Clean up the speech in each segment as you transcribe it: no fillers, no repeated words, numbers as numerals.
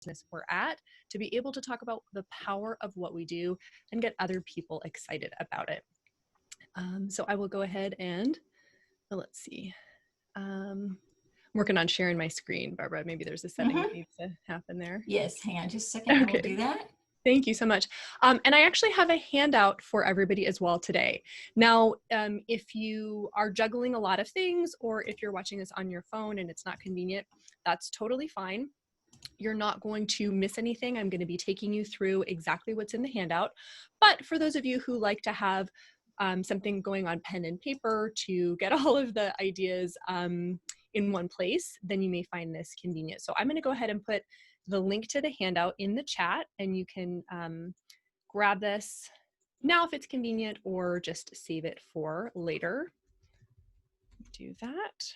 business we're at to be able to talk about the power of what we do and get other people excited about it. So I will go ahead and, let's see. I'm working on sharing my screen, Barbara. Maybe there's a setting that needs to happen there. Yes, hang on just a second. Okay. I will do that. Thank you so much. And I actually have a handout for everybody as well today. Now, if you are juggling a lot of things, or if you're watching this on your phone and it's not convenient, that's totally fine. You're not going to miss anything. I'm going to be taking you through exactly what's in the handout. But for those of you who like to have something going on pen and paper to get all of the ideas in one place, then you may find this convenient. So I'm going to go ahead and put the link to the handout in the chat, and you can grab this now if it's convenient, or just save it for later. Do that.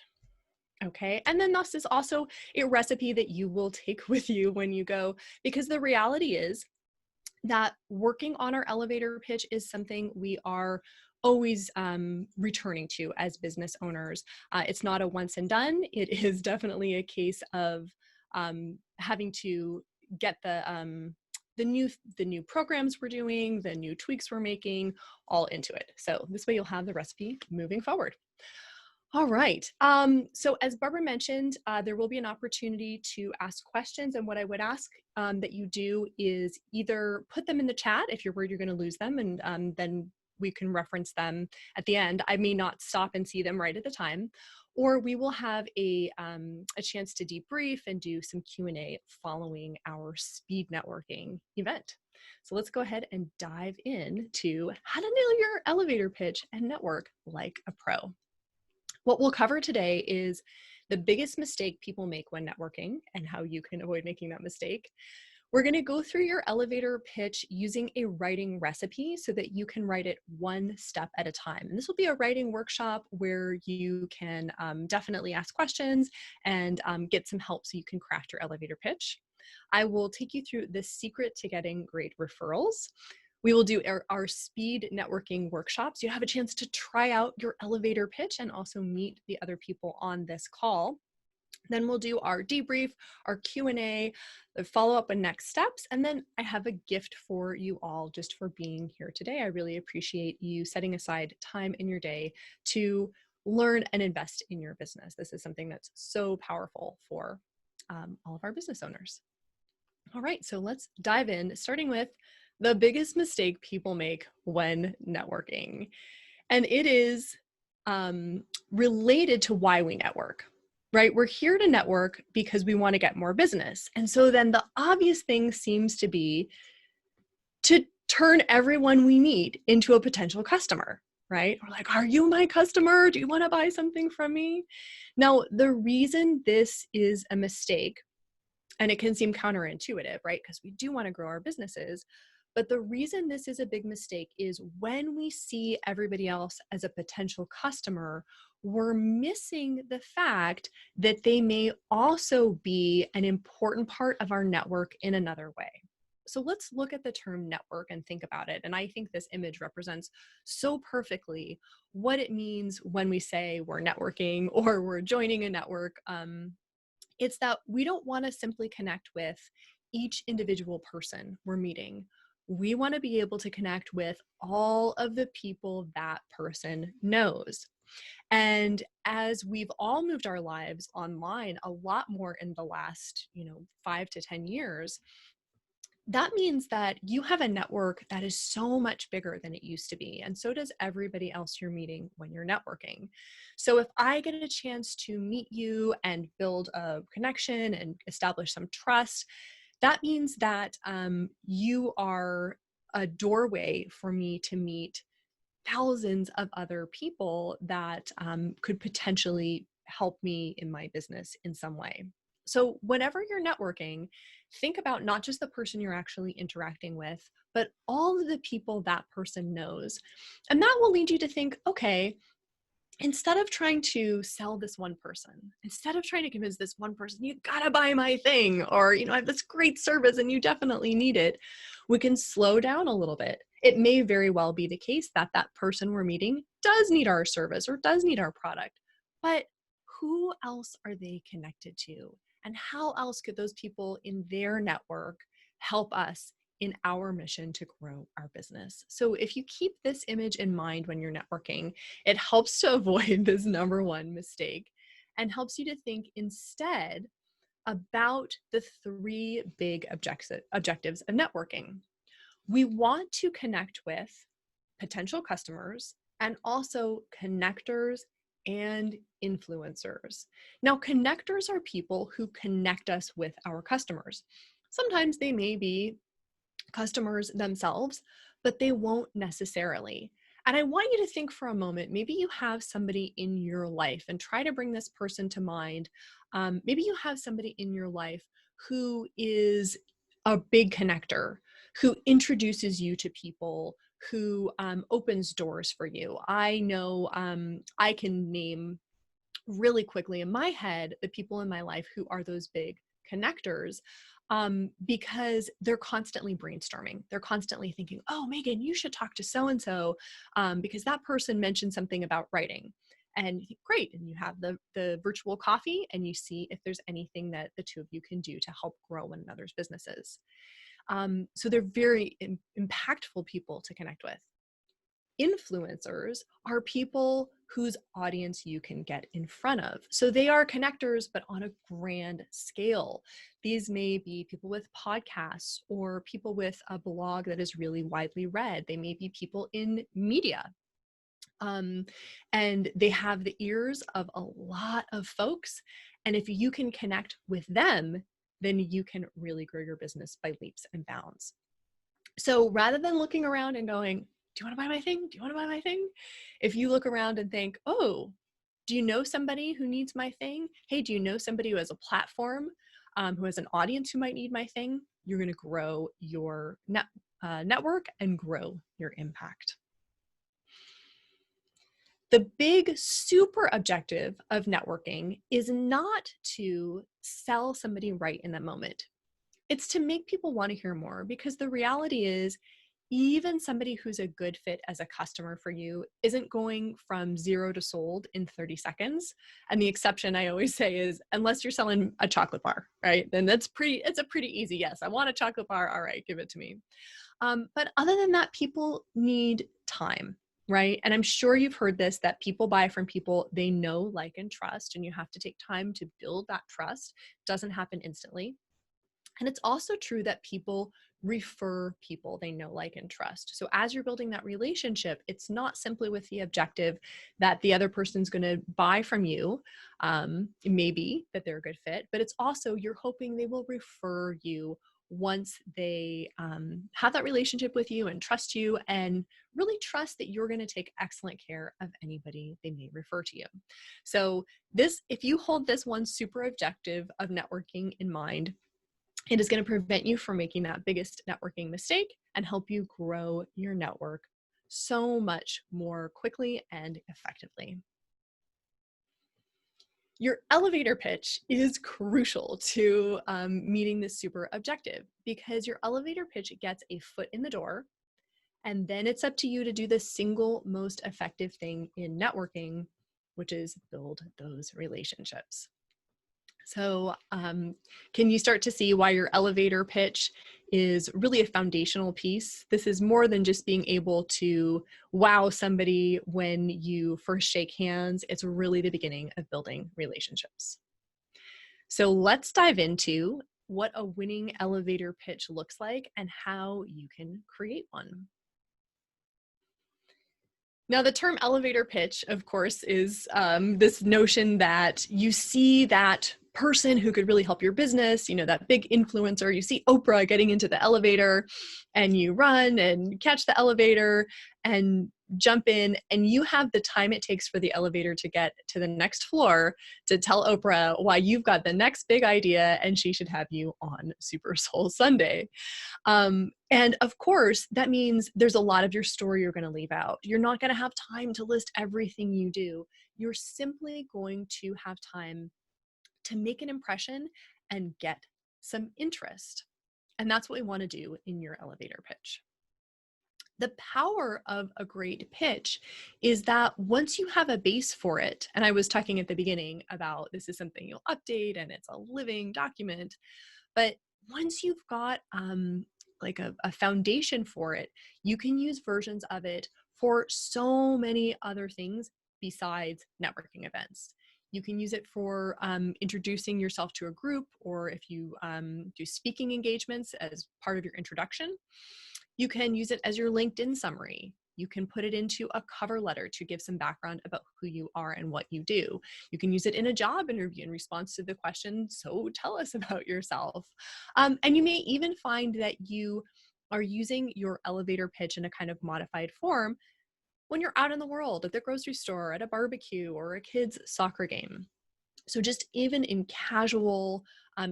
Okay, and then this is also a recipe that you will take with you when you go, because the reality is that working on our elevator pitch is something we are always returning to as business owners. It's not a once and done. It is definitely a case of having to get the new programs we're doing, the new tweaks we're making, all into it. So this way you'll have the recipe moving forward. All right, so as Barbara mentioned, there will be an opportunity to ask questions, and what I would ask that you do is either put them in the chat if you're worried you're going to lose them, and then we can reference them at the end. I may not stop and see them right at the time, or we will have a chance to debrief and do some Q&A following our speed networking event. So let's go ahead and dive into how to nail your elevator pitch and network like a pro. What we'll cover today is the biggest mistake people make when networking and how you can avoid making that mistake. We're going to go through your elevator pitch using a writing recipe so that you can write it one step at a time. And this will be a writing workshop where you can definitely ask questions and get some help so you can craft your elevator pitch. I will take you through the secret to getting great referrals. We will do our speed networking workshops. You have a chance to try out your elevator pitch and also meet the other people on this call. Then we'll do our debrief, our Q&A, the follow-up and next steps. And then I have a gift for you all just for being here today. I really appreciate you setting aside time in your day to learn and invest in your business. This is something that's so powerful for all of our business owners. All right, so let's dive in, starting with the biggest mistake people make when networking. And it is related to why we network, right? We're here to network because we want to get more business. And so then the obvious thing seems to be to turn everyone we meet into a potential customer, right? We're like, are you my customer? Do you want to buy something from me? Now, the reason this is a mistake, and it can seem counterintuitive, right? Because we do want to grow our businesses. But the reason this is a big mistake is when we see everybody else as a potential customer, we're missing the fact that they may also be an important part of our network in another way. So let's look at the term network and think about it. And I think this image represents so perfectly what it means when we say we're networking or we're joining a network. It's that we don't want to simply connect with each individual person we're meeting. We want to be able to connect with all of the people that person knows. And as we've all moved our lives online a lot more in the last, 5 to 10 years, that means that you have a network that is so much bigger than it used to be. And so does everybody else you're meeting when you're networking. So if I get a chance to meet you and build a connection and establish some trust, that means that you are a doorway for me to meet thousands of other people that could potentially help me in my business in some way. So whenever you're networking, think about not just the person you're actually interacting with, but all of the people that person knows. And that will lead you to think, okay, instead of trying to sell this one person, instead of trying to convince this one person, you gotta buy my thing, or, I have this great service and you definitely need it, we can slow down a little bit. It may very well be the case that that person we're meeting does need our service or does need our product, but who else are they connected to? and how else could those people in their network help us in our mission to grow our business. So if you keep this image in mind when you're networking, it helps to avoid this number one mistake and helps you to think instead about the three big objectives of networking. We want to connect with potential customers and also connectors and influencers. Now, connectors are people who connect us with our customers. Sometimes they may be customers themselves, but they won't necessarily. And I want you to think for a moment, maybe you have somebody in your life and try to bring this person to mind. Maybe you have somebody in your life who is a big connector, who introduces you to people, who opens doors for you. I know I can name really quickly in my head the people in my life who are those big connectors, because they're constantly brainstorming. They're constantly thinking, oh, Megan, you should talk to so-and-so because that person mentioned something about writing. And great, and you have the virtual coffee and you see if there's anything that the two of you can do to help grow one another's businesses. So they're very impactful people to connect with. Influencers are people whose audience you can get in front of. So they are connectors, but on a grand scale. These may be people with podcasts or people with a blog that is really widely read. They may be people in media. And they have the ears of a lot of folks. And if you can connect with them, then you can really grow your business by leaps and bounds. So rather than looking around and going, do you want to buy my thing? Do you want to buy my thing? If you look around and think, oh, do you know somebody who needs my thing? Hey, do you know somebody who has a platform, who has an audience who might need my thing? You're going to grow your network and grow your impact. The big super objective of networking is not to sell somebody right in that moment. It's to make people want to hear more, because the reality is even somebody who's a good fit as a customer for you isn't going from 0 to sold in 30 seconds. And the exception I always say is, unless you're selling a chocolate bar, right? Then it's a pretty easy yes. I want a chocolate bar. All right, give it to me. But other than that, people need time, right? And I'm sure you've heard this, that people buy from people they know, like, and trust, and you have to take time to build that trust. It doesn't happen instantly. And it's also true that people refer people they know, like, and trust. So as you're building that relationship, it's not simply with the objective that the other person's going to buy from you, maybe that they're a good fit, but it's also you're hoping they will refer you once they have that relationship with you and trust you and really trust that you're going to take excellent care of anybody they may refer to you. So if you hold this one super objective of networking in mind, it is going to prevent you from making that biggest networking mistake and help you grow your network so much more quickly and effectively. Your elevator pitch is crucial to meeting this super objective, because your elevator pitch gets a foot in the door, and then it's up to you to do the single most effective thing in networking, which is build those relationships. So can you start to see why your elevator pitch is really a foundational piece? This is more than just being able to wow somebody when you first shake hands. It's really the beginning of building relationships. So let's dive into what a winning elevator pitch looks like and how you can create one. Now, the term elevator pitch, of course, is this notion that you see that person who could really help your business, that big influencer. You see Oprah getting into the elevator and you run and catch the elevator and jump in, and you have the time it takes for the elevator to get to the next floor to tell Oprah why you've got the next big idea and she should have you on Super Soul Sunday. And of course, that means there's a lot of your story you're going to leave out. You're not going to have time to list everything you do. You're simply going to have time to make an impression and get some interest. And that's what we want to do in your elevator pitch. The power of a great pitch is that once you have a base for it, and I was talking at the beginning about this is something you'll update and it's a living document, but once you've got like a foundation for it, you can use versions of it for so many other things besides networking events. You can use it for introducing yourself to a group, or if you do speaking engagements as part of your introduction. You can use it as your LinkedIn summary. You can put it into a cover letter to give some background about who you are and what you do. You can use it in a job interview in response to the question, so tell us about yourself. And you may even find that you are using your elevator pitch in a kind of modified form when you're out in the world, at the grocery store, at a barbecue, or a kid's soccer game. So just even in casual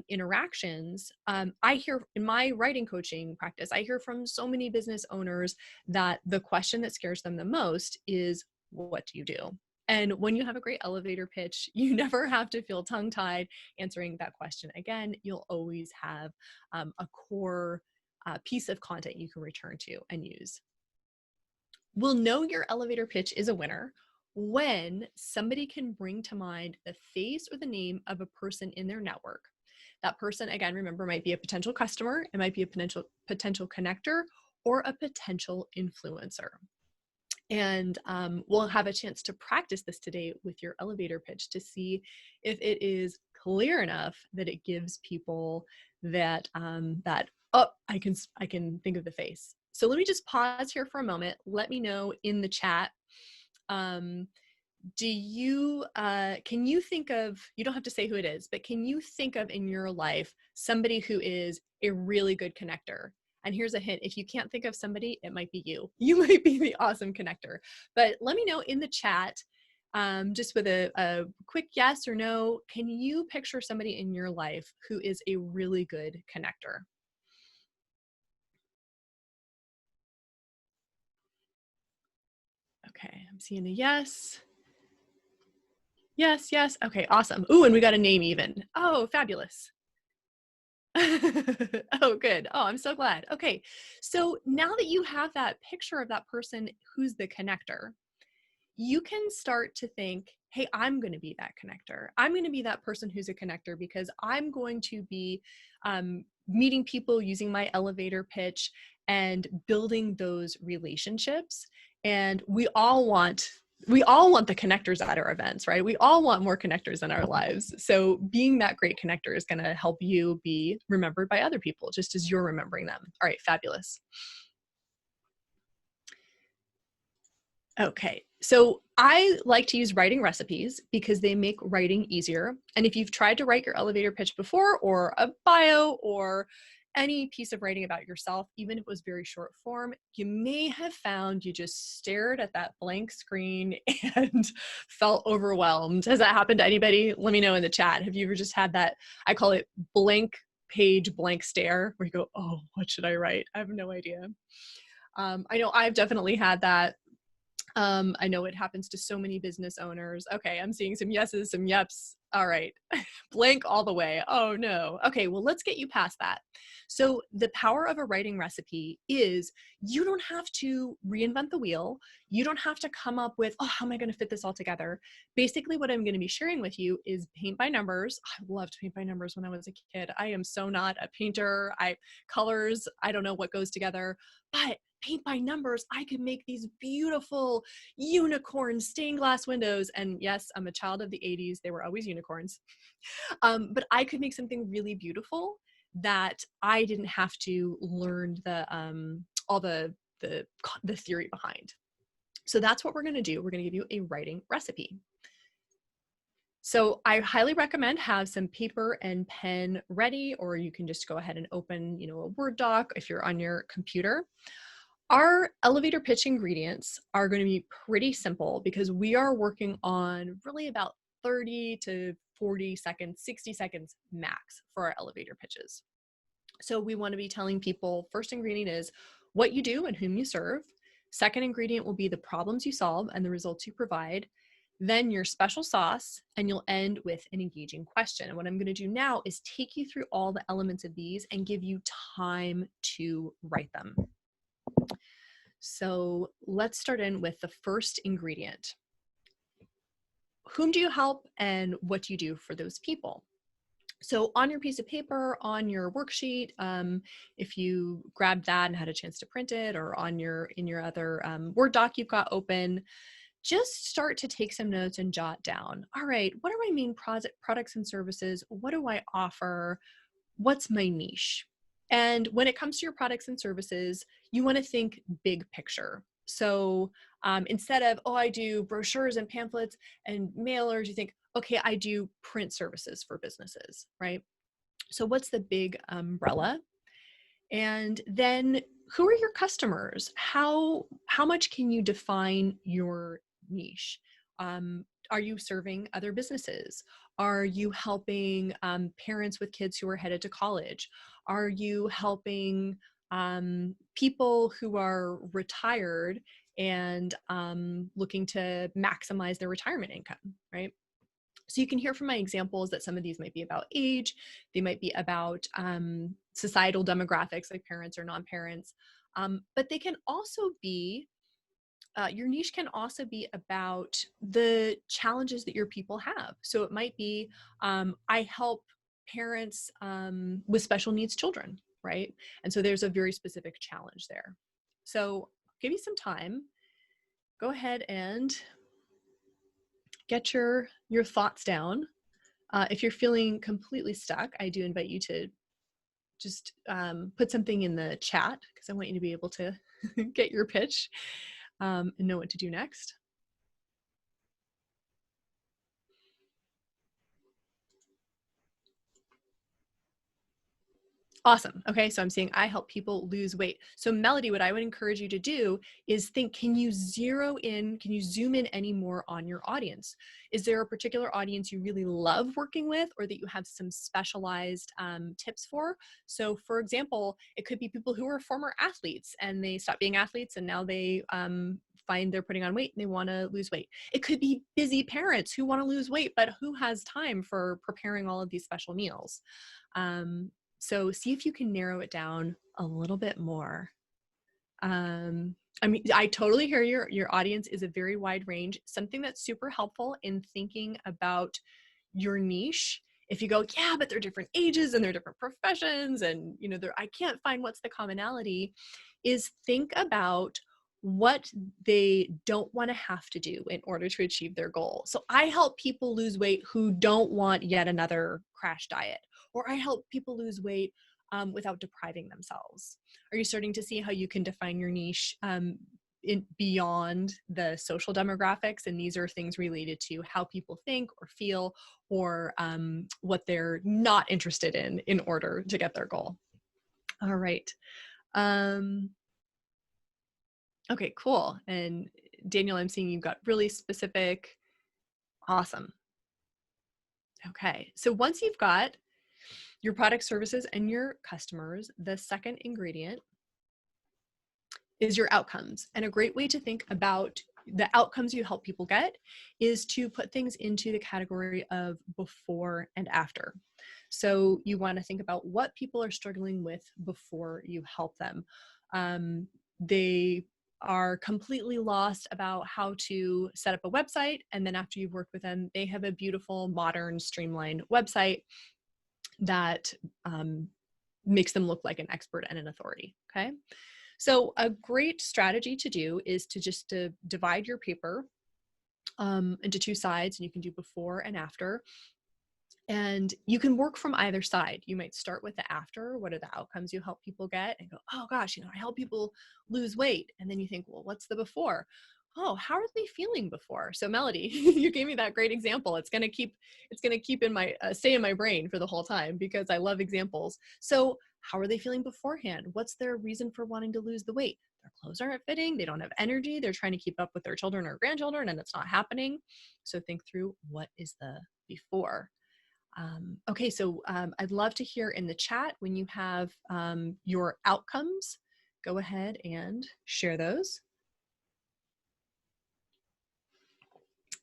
interactions, I hear in my writing coaching practice, I hear from so many business owners that the question that scares them the most is, what do you do? And when you have a great elevator pitch, you never have to feel tongue-tied answering that question again. You'll always have a core piece of content you can return to and use. We'll know your elevator pitch is a winner when somebody can bring to mind the face or the name of a person in their network. That person, again, remember, might be a potential customer, it might be a potential connector, or a potential influencer. And we'll have a chance to practice this today with your elevator pitch to see if it is clear enough that it gives people that oh, I can think of the face. So let me just pause here for a moment. Let me know in the chat. Can you think of, you don't have to say who it is, but can you think of in your life somebody who is a really good connector? And here's a hint, if you can't think of somebody, it might be you. You might be the awesome connector. But let me know in the chat, just with a quick yes or no, can you picture somebody in your life who is a really good connector? Okay, I'm seeing a yes. Yes, yes. Okay, awesome. Ooh, and we got a name even. Oh, fabulous. Oh, good. Oh, I'm so glad. Okay, so now that you have that picture of that person who's the connector, you can start to think, hey, I'm going to be that connector. I'm going to be that person who's a connector because I'm going to be meeting people using my elevator pitch and building those relationships. And we all want the connectors at our events, right? We all want more connectors in our lives. So being that great connector is going to help you be remembered by other people, just as you're remembering them. All right, fabulous. Okay, so I like to use writing recipes because they make writing easier. And if you've tried to write your elevator pitch before, or a bio, or any piece of writing about yourself, even if it was very short form, you may have found you just stared at that blank screen and felt overwhelmed. Has that happened to anybody? Let me know in the chat. Have you ever just had that, I call it blank page, blank stare, where you go, oh, what should I write? I have no idea. I know I've definitely had that. I know it happens to so many business owners. Okay, I'm seeing some yeses, some yeps. All right, blank all the way. Oh no. Okay, well, let's get you past that. So the power of a writing recipe is you don't have to reinvent the wheel. You don't have to come up with, oh, how am I going to fit this all together? Basically, what I'm going to be sharing with you is paint by numbers. I loved paint by numbers when I was a kid. I am so not a painter. Colors, I don't know what goes together, but paint by numbers, I could make these beautiful unicorn stained glass windows. And yes, I'm a child of the 80s. They were always unicorns. But I could make something really beautiful that I didn't have to learn all the theory behind. So that's what we're going to do. We're going to give you a writing recipe. So I highly recommend have some paper and pen ready, or you can just go ahead and open, a Word doc if you're on your computer. Our elevator pitch ingredients are going to be pretty simple because we are working on really about 30 to 40 seconds, 60 seconds max for our elevator pitches. So we want to be telling people, first ingredient is what you do and whom you serve. Second ingredient will be the problems you solve and the results you provide. Then your special sauce, and you'll end with an engaging question. And what I'm going to do now is take you through all the elements of these and give you time to write them. So let's start in with the first ingredient. Whom do you help and what do you do for those people? So on your piece of paper, on your worksheet, if you grabbed that and had a chance to print it, or on in your other Word doc you've got open, just start to take some notes and jot down. All right, what are my main products and services? What do I offer? What's my niche? And when it comes to your products and services, you want to think big picture. So instead of, oh, I do brochures and pamphlets and mailers, you think, okay, I do print services for businesses, right? So what's the big umbrella? And then who are your customers? How much can you define your niche? Are you serving other businesses? Are you helping parents with kids who are headed to college? Are you helping people who are retired and looking to maximize their retirement income, right? So you can hear from my examples that some of these might be about age, they might be about societal demographics like parents or non-parents, but they can also be, your niche can also be about the challenges that your people have. So it might be, I help parents with special needs children, right? And so there's a very specific challenge there. So I'll give you some time. Go ahead and get your thoughts down. If you're feeling completely stuck, I do invite you to just put something in the chat because I want you to be able to get your pitch and know what to do next. Awesome. Okay, so I'm saying I help people lose weight. So Melody, what I would encourage you to do is think, can you zero in, can you zoom in any more on your audience? Is there a particular audience you really love working with or that you have some specialized tips for? So for example, it could be people who are former athletes and they stopped being athletes and now they find they're putting on weight and they want to lose weight. It could be busy parents who want to lose weight, but who has time for preparing all of these special meals? So see if you can narrow it down a little bit more. I mean, I totally hear your audience is a very wide range. Something that's super helpful in thinking about your niche. If you go, yeah, but they're different ages and they're different professions and, you know, I can't find what's the commonality, is think about what they don't want to have to do in order to achieve their goal. So I help people lose weight who don't want yet another crash diet, or I help people lose weight without depriving themselves. Are you starting to see how you can define your niche beyond the social demographics? And these are things related to how people think or feel, or what they're not interested in order to get their goal. All right. Okay, cool. And Daniel, I'm seeing you've got really specific. Awesome. Okay, so once you've got your product, services, and your customers, the second ingredient is your outcomes. And a great way to think about the outcomes you help people get is to put things into the category of before and after. So you want to think about what people are struggling with before you help them. They are completely lost about how to set up a website, and then after you've worked with them, they have a beautiful, modern, streamlined website that makes them look like an expert and an authority, okay? So a great strategy to do is to just divide your paper into two sides, and you can do before and after. And you can work from either side. You might start with the after. What are the outcomes you help people get? And go, oh gosh, you know, I help people lose weight. And then you think, well, what's the before? Oh, how are they feeling before? So Melody, you gave me that great example. It's going to keep in my, stay in my brain for the whole time because I love examples. So how are they feeling beforehand? What's their reason for wanting to lose the weight? Their clothes aren't fitting. They don't have energy. They're trying to keep up with their children or grandchildren and it's not happening. So think through what is the before. Okay, so I'd love to hear in the chat when you have your outcomes. Go ahead and share those.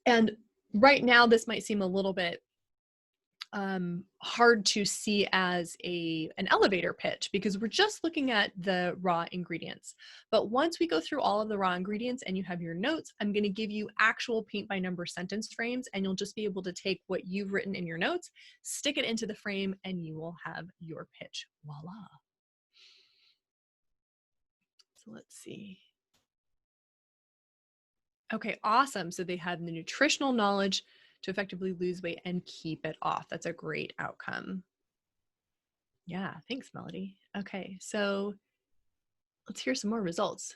And right now, this might seem a little bit hard to see as an elevator pitch because we're just looking at the raw ingredients. But once we go through all of the raw ingredients and you have your notes, I'm going to give you actual paint by number sentence frames, and you'll just be able to take what you've written in your notes, stick it into the frame, and you will have your pitch. Voila. So let's see. Okay, awesome. So they have the nutritional knowledge to effectively lose weight and keep it off. That's a great outcome. Yeah, thanks, Melody. Okay, so let's hear some more results.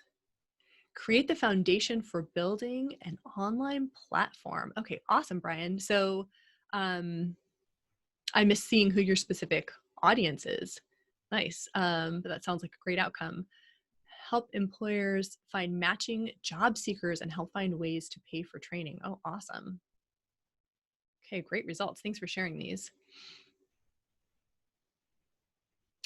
Create the foundation for building an online platform. Okay, awesome, Brian. So I miss seeing who your specific audience is. Nice, but that sounds like a great outcome. Help employers find matching job seekers and help find ways to pay for training. Oh, awesome. Okay, great results. Thanks for sharing these.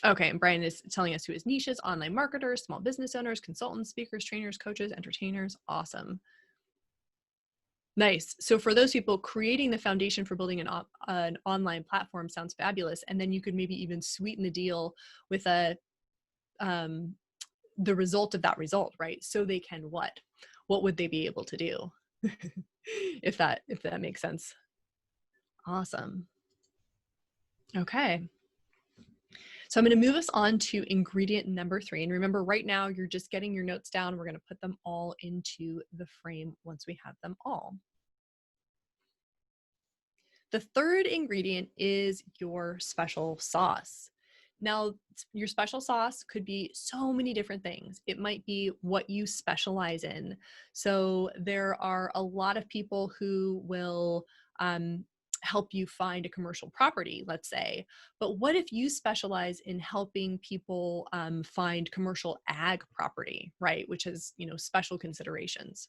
Okay, and Brian is telling us who his niche is: online marketers, small business owners, consultants, speakers, trainers, coaches, entertainers. Awesome. Nice. So for those people, creating the foundation for building an online platform sounds fabulous. And then you could maybe even sweeten the deal with the result of that result, right? So they can what? What would they be able to do? if that makes sense. Awesome. Okay. So I'm going to move us on to ingredient number 3. And remember, right now, you're just getting your notes down. We're going to put them all into the frame once we have them all. The third ingredient is your special sauce. Now, your special sauce could be so many different things. It might be what you specialize in. So there are a lot of people who will help you find a commercial property, let's say. But what if you specialize in helping people find commercial ag property, right? Which is, special considerations.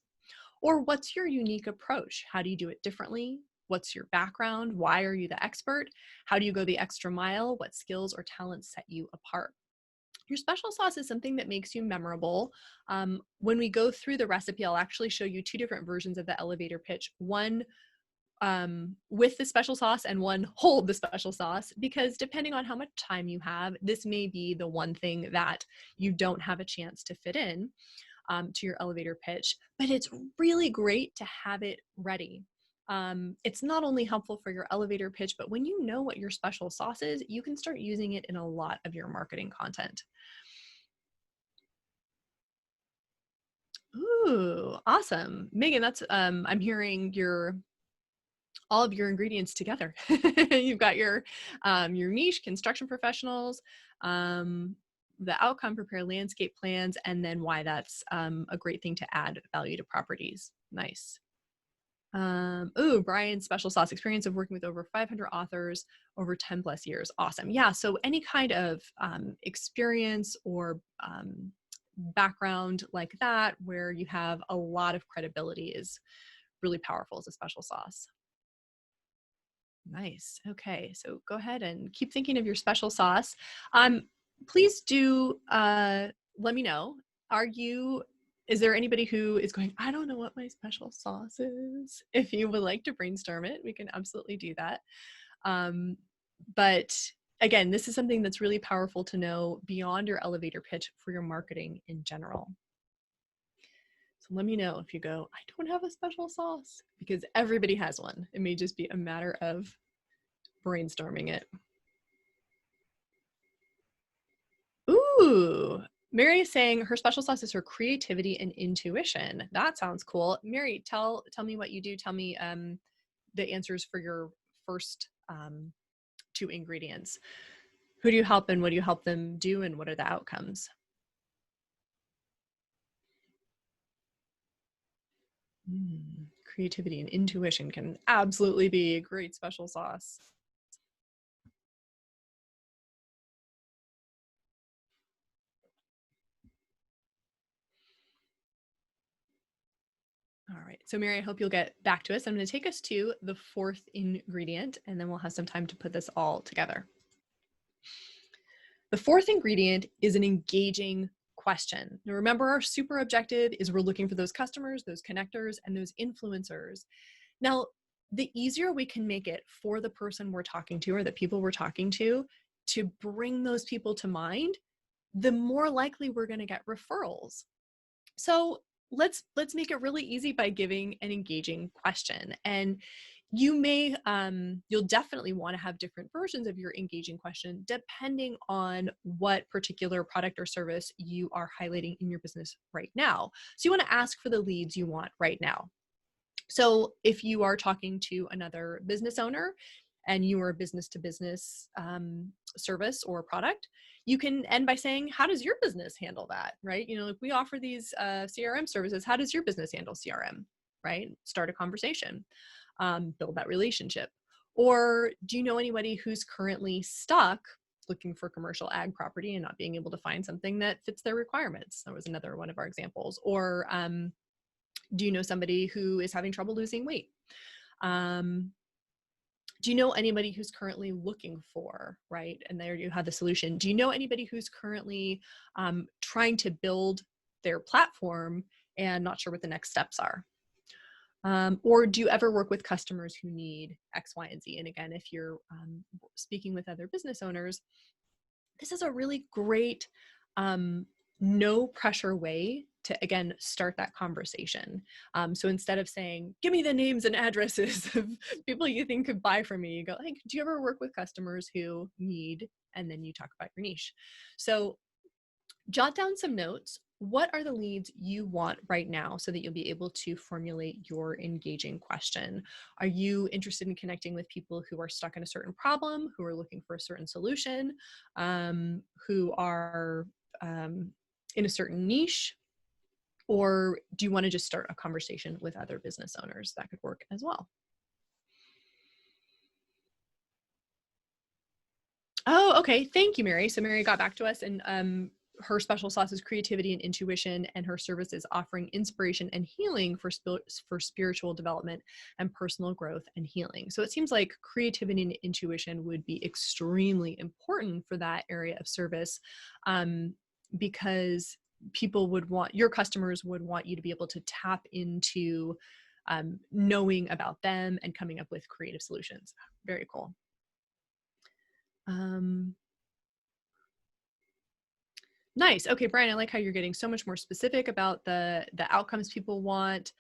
Or what's your unique approach? How do you do it differently? What's your background? Why are you the expert? How do you go the extra mile? What skills or talents set you apart? Your special sauce is something that makes you memorable. When we go through the recipe, I'll actually show you 2 different versions of the elevator pitch. One with the special sauce and one hold the special sauce, because depending on how much time you have, this may be the one thing that you don't have a chance to fit in to your elevator pitch, but it's really great to have it ready. It's not only helpful for your elevator pitch, but when you know what your special sauce is, you can start using it in a lot of your marketing content. Ooh, awesome. Megan, that's, I'm hearing all of your ingredients together. You've got your niche, construction professionals, the outcome, prepare landscape plans, and then why that's a great thing to add value to properties. Nice. Brian's special sauce: experience of working with over 500 authors over 10 plus years. Awesome. Yeah. So any kind of experience or background like that, where you have a lot of credibility, is really powerful as a special sauce. Nice. Okay. So go ahead and keep thinking of your special sauce. Please do let me know. Is there anybody who is going, I don't know what my special sauce is? If you would like to brainstorm it, we can absolutely do that. But again, this is something that's really powerful to know beyond your elevator pitch for your marketing in general. So let me know if you go, I don't have a special sauce, because everybody has one. It may just be a matter of brainstorming it. Ooh, Mary is saying her special sauce is her creativity and intuition. That sounds cool. Mary, tell me what you do. Tell me the answers for your first 2 ingredients. Who do you help and what do you help them do, and what are the outcomes? Creativity and intuition can absolutely be a great special sauce. All right, so Mary, I hope you'll get back to us. I'm going to take us to the 4th ingredient, and then we'll have some time to put this all together. The 4th ingredient is an engaging question. Now, remember, our super objective is we're looking for those customers, those connectors, and those influencers. Now, the easier we can make it for the person we're talking to or the people we're talking to bring those people to mind, the more likely we're going to get referrals. So let's make it really easy by giving an engaging question. And you may, you'll definitely want to have different versions of your engaging question depending on what particular product or service you are highlighting in your business right now. So you want to ask for the leads you want right now. So if you are talking to another business owner and you are a business to business service or product, you can end by saying, how does your business handle that, right? If we offer these CRM services, how does your business handle CRM, right? Start a conversation, build that relationship. Or do you know anybody who's currently stuck looking for commercial ag property and not being able to find something that fits their requirements? That was another one of our examples. Or do you know somebody who is having trouble losing weight? Do you know anybody who's currently looking for, right? And there you have the solution. Do you know anybody who's currently trying to build their platform and not sure what the next steps are? Or do you ever work with customers who need X, Y, and Z? And again, if you're speaking with other business owners, this is a really great no pressure way to, again, start that conversation. So instead of saying, give me the names and addresses of people you think could buy from me, you go like, do you ever work with customers who need, and then you talk about your niche. So jot down some notes. What are the leads you want right now so that you'll be able to formulate your engaging question? Are you interested in connecting with people who are stuck in a certain problem, who are looking for a certain solution, who are in a certain niche? Or do you want to just start a conversation with other business owners? That could work as well. Oh, okay. Thank you, Mary. So Mary got back to us, and her special sauce is creativity and intuition, and her service is offering inspiration and healing for spiritual development and personal growth and healing. So it seems like creativity and intuition would be extremely important for that area of service, because your customers would want you to be able to tap into knowing about them and coming up with creative solutions. Very cool. Nice. Okay, Brian, I like how you're getting so much more specific about the outcomes people want.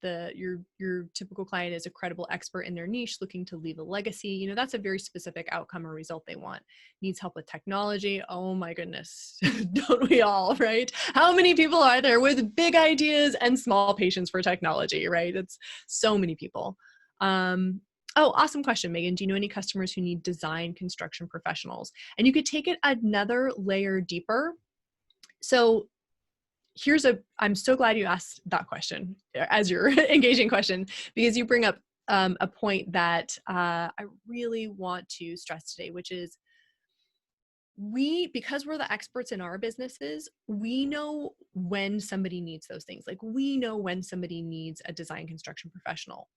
Your typical client is a credible expert in their niche looking to leave a legacy. That's a very specific outcome or result they want. Needs help with technology. Oh my goodness. Don't we all, right? How many people are there with big ideas and small patience for technology, right? It's so many people. Oh, awesome question, Megan. Do you know any customers who need design construction professionals? And you could take it another layer deeper. So I'm so glad you asked that question as your engaging question, because you bring up a point that I really want to stress today, which is because we're the experts in our businesses, we know when somebody needs those things. Like we know when somebody needs a design construction professional.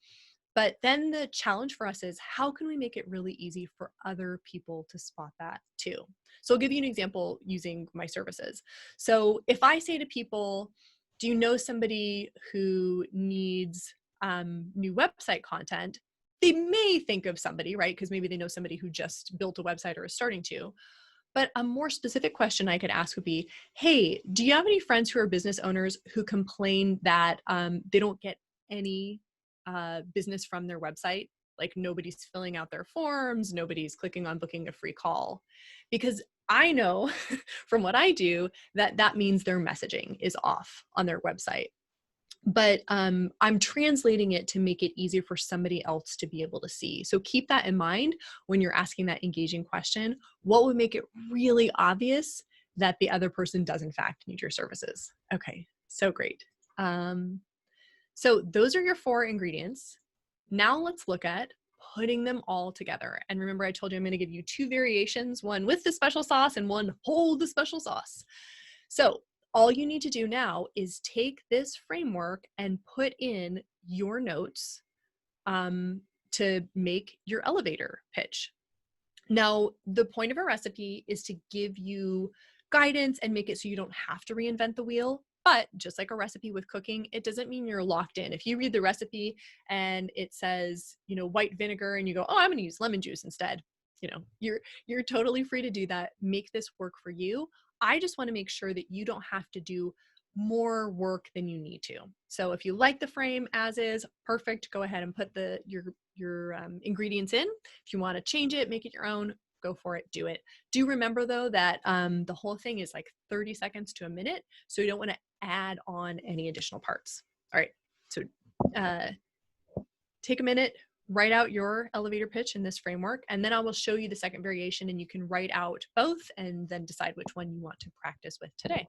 But then the challenge for us is how can we make it really easy for other people to spot that too? So I'll give you an example using my services. So if I say to people, do you know somebody who needs new website content? They may think of somebody, right? Because maybe they know somebody who just built a website or is starting to. But a more specific question I could ask would be, hey, do you have any friends who are business owners who complain that they don't get any business from their website? Like nobody's filling out their forms, nobody's clicking on booking a free call? Because I know from what I do that means their messaging is off on their website. But I'm translating it to make it easier for somebody else to be able to see. So keep that in mind when you're asking that engaging question. What would make it really obvious that the other person does in fact need your services? Okay, so great. So those are your 4 ingredients. Now let's look at putting them all together. And remember, I told you I'm going to give you 2 variations, one with the special sauce and one hold the special sauce. So all you need to do now is take this framework and put in your notes to make your elevator pitch. Now, the point of a recipe is to give you guidance and make it so you don't have to reinvent the wheel. But just like a recipe with cooking, it doesn't mean you're locked in. If you read the recipe and it says, you know, white vinegar, and you go, oh, I'm going to use lemon juice instead, you know, you're totally free to do that. Make this work for you. I just want to make sure that you don't have to do more work than you need to. So if you like the frame as is, perfect. Go ahead and put your ingredients in. If you want to change it, make it your own, go for it, do it. Do remember though that the whole thing is like 30 seconds to a minute. So you don't want to add on any additional parts. All right. So take a minute, write out your elevator pitch in this framework, and then I will show you the second variation, and you can write out both and then decide which one you want to practice with today.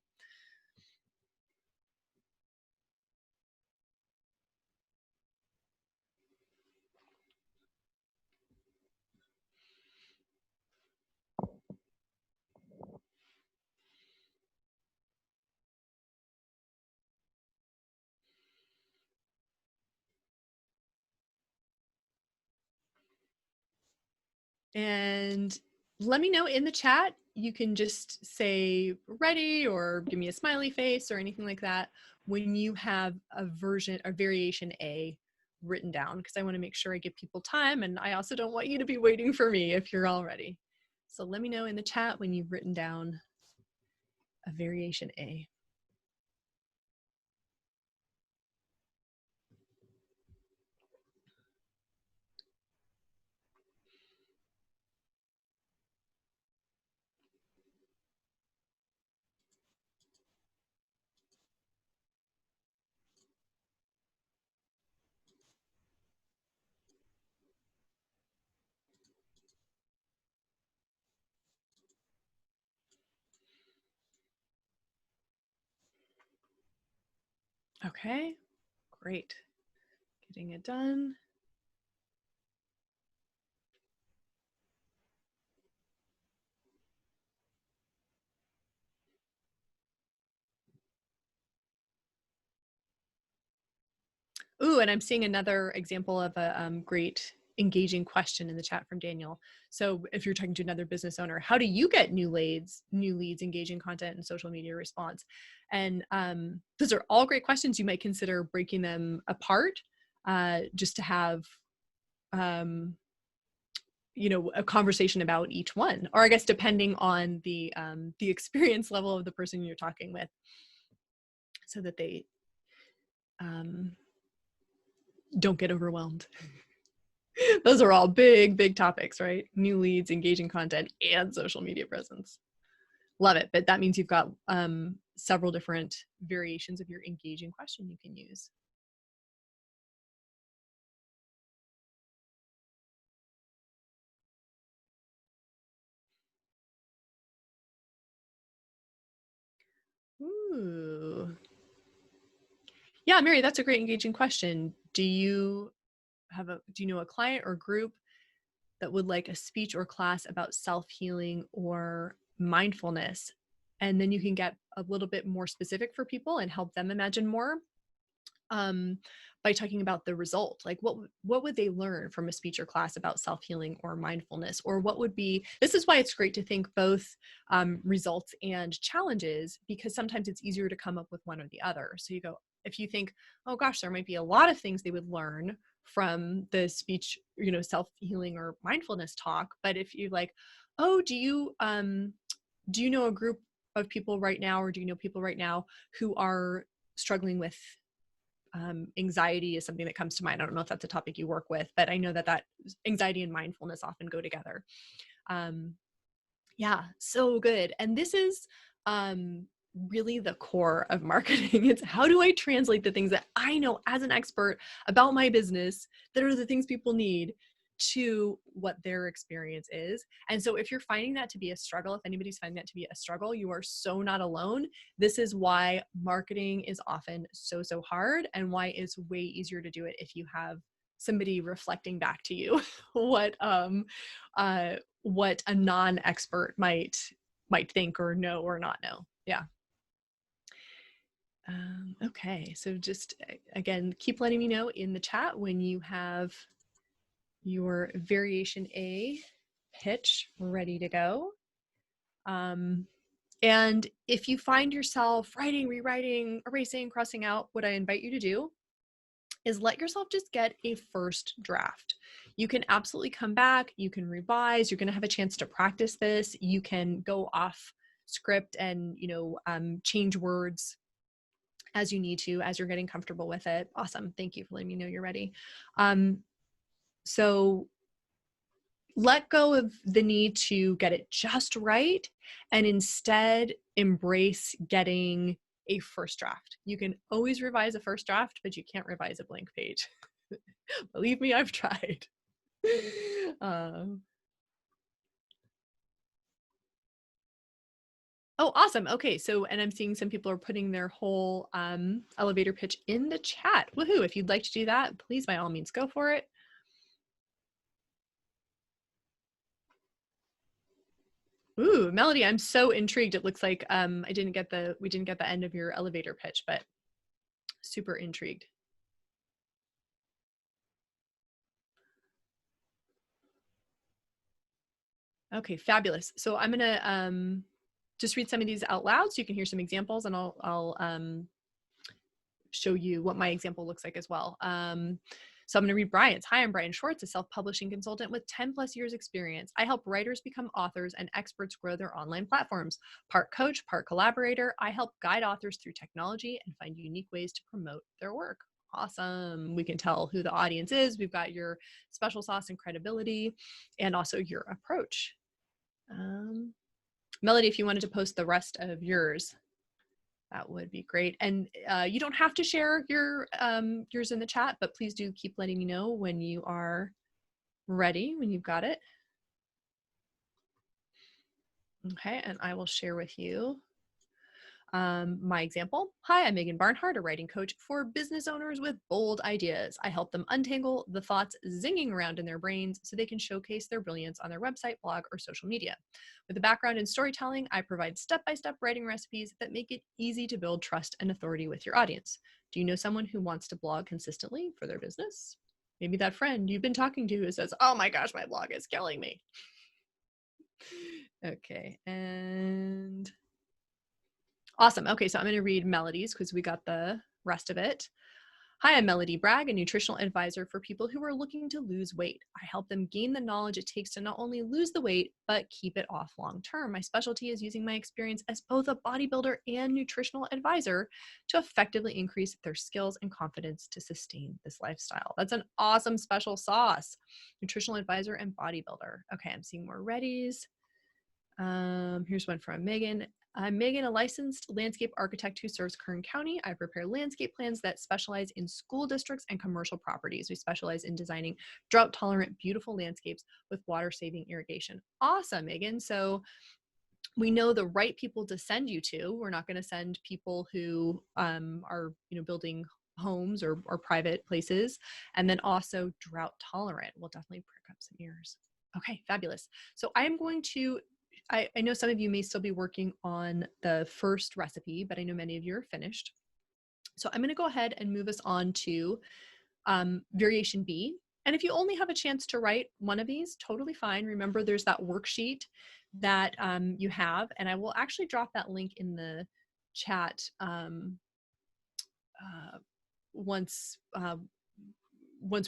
And let me know in the chat. You can just say ready or give me a smiley face or anything like that when you have a variation A written down, because I want to make sure I give people time, and I also don't want you to be waiting for me if you're all ready. So let me know in the chat when you've written down a variation A. Okay, great. Getting it done. Ooh, and I'm seeing another example of a great engaging question in the chat from Daniel. So if you're talking to another business owner, how do you get new leads, engaging content, and social media response? And those are all great questions. You might consider breaking them apart just to have you know, a conversation about each one, or I guess depending on the experience level of the person you're talking with, so that they don't get overwhelmed. Those are all big topics, right? New leads, engaging content, and social media presence. Love it. But that means you've got several different variations of your engaging question you can use. Ooh. Yeah, Mary, that's a great engaging question. Do you know a client or group that would like a speech or class about self-healing or mindfulness? And then you can get a little bit more specific for people and help them imagine more by talking about the result. Like what would they learn from a speech or class about self-healing or mindfulness? Or what would be, this is why it's great to think both results and challenges, because sometimes it's easier to come up with one or the other. So you go, if you think, oh gosh, there might be a lot of things they would learn from the speech, you know, self-healing or mindfulness talk. But if you like, oh, do you know a group of people right now, or do you know people right now who are struggling with anxiety is something that comes to mind. I don't know if that's a topic you work with, but I know that anxiety and mindfulness often go together. Yeah, so good. And this is really the core of marketing. It's how do I translate the things that I know as an expert about my business that are the things people need to what their experience is. And so if you're finding that to be a struggle, if anybody's finding that to be a struggle, you are so not alone. This is why marketing is often so hard, and why it's way easier to do it if you have somebody reflecting back to you what a non-expert might think or know or not know. Yeah. Okay, so just again, keep letting me know in the chat when you have your variation A pitch ready to go. And if you find yourself writing, rewriting, erasing, crossing out, what I invite you to do is let yourself just get a first draft. You can absolutely come back, you can revise, you're going to have a chance to practice this. You can go off script and, change words as you need to, as you're getting comfortable with it. Awesome. Thank you for letting me know you're ready. So let go of the need to get it just right and instead embrace getting a first draft. You can always revise a first draft, but you can't revise a blank page. Believe me, I've tried. Oh, awesome. Okay, so, and I'm seeing some people are putting their whole elevator pitch in the chat. Woohoo, if you'd like to do that, please, by all means, go for it. Ooh, Melody, I'm so intrigued. It looks like we didn't get the end of your elevator pitch, but super intrigued. Okay, fabulous. So I'm gonna just read some of these out loud so you can hear some examples, and I'll show you what my example looks like as well. So I'm going to read Brian's. Hi, I'm Brian Schwartz, a self-publishing consultant with 10 plus years experience. I help writers become authors and experts grow their online platforms. Part coach, part collaborator, I help guide authors through technology and find unique ways to promote their work. Awesome. We can tell who the audience is. We've got your special sauce and credibility, and also your approach. Melody, if you wanted to post the rest of yours, that would be great. And you don't have to share your yours in the chat, but please do keep letting me know when you are ready, when you've got it. Okay, and I will share with you my example. Hi, I'm Megan Barnhart, a writing coach for business owners with bold ideas. I help them untangle the thoughts zinging around in their brains so they can showcase their brilliance on their website, blog, or social media. With a background in storytelling, I provide step-by-step writing recipes that make it easy to build trust and authority with your audience. Do you know someone who wants to blog consistently for their business? Maybe that friend you've been talking to who says, oh my gosh, my blog is killing me. Okay, and awesome. Okay, so I'm going to read Melody's because we got the rest of it. Hi, I'm Melody Bragg, a nutritional advisor for people who are looking to lose weight. I help them gain the knowledge it takes to not only lose the weight, but keep it off long term. My specialty is using my experience as both a bodybuilder and nutritional advisor to effectively increase their skills and confidence to sustain this lifestyle. That's an awesome special sauce. Nutritional advisor and bodybuilder. Okay, I'm seeing more readies. Here's one from Megan. I'm Megan, a licensed landscape architect who serves Kern County. I prepare landscape plans that specialize in school districts and commercial properties. We specialize in designing drought-tolerant, beautiful landscapes with water-saving irrigation. Awesome, Megan. So we know the right people to send you to. We're not going to send people who are, building homes or private places, and then also drought-tolerant. We'll definitely prick up some ears. Okay, fabulous. So I'm going to I know some of you may still be working on the first recipe, but I know many of you are finished. So I'm going to go ahead and move us on to variation B. And if you only have a chance to write one of these, totally fine. Remember, there's that worksheet that you have, and I will actually drop that link in the chat once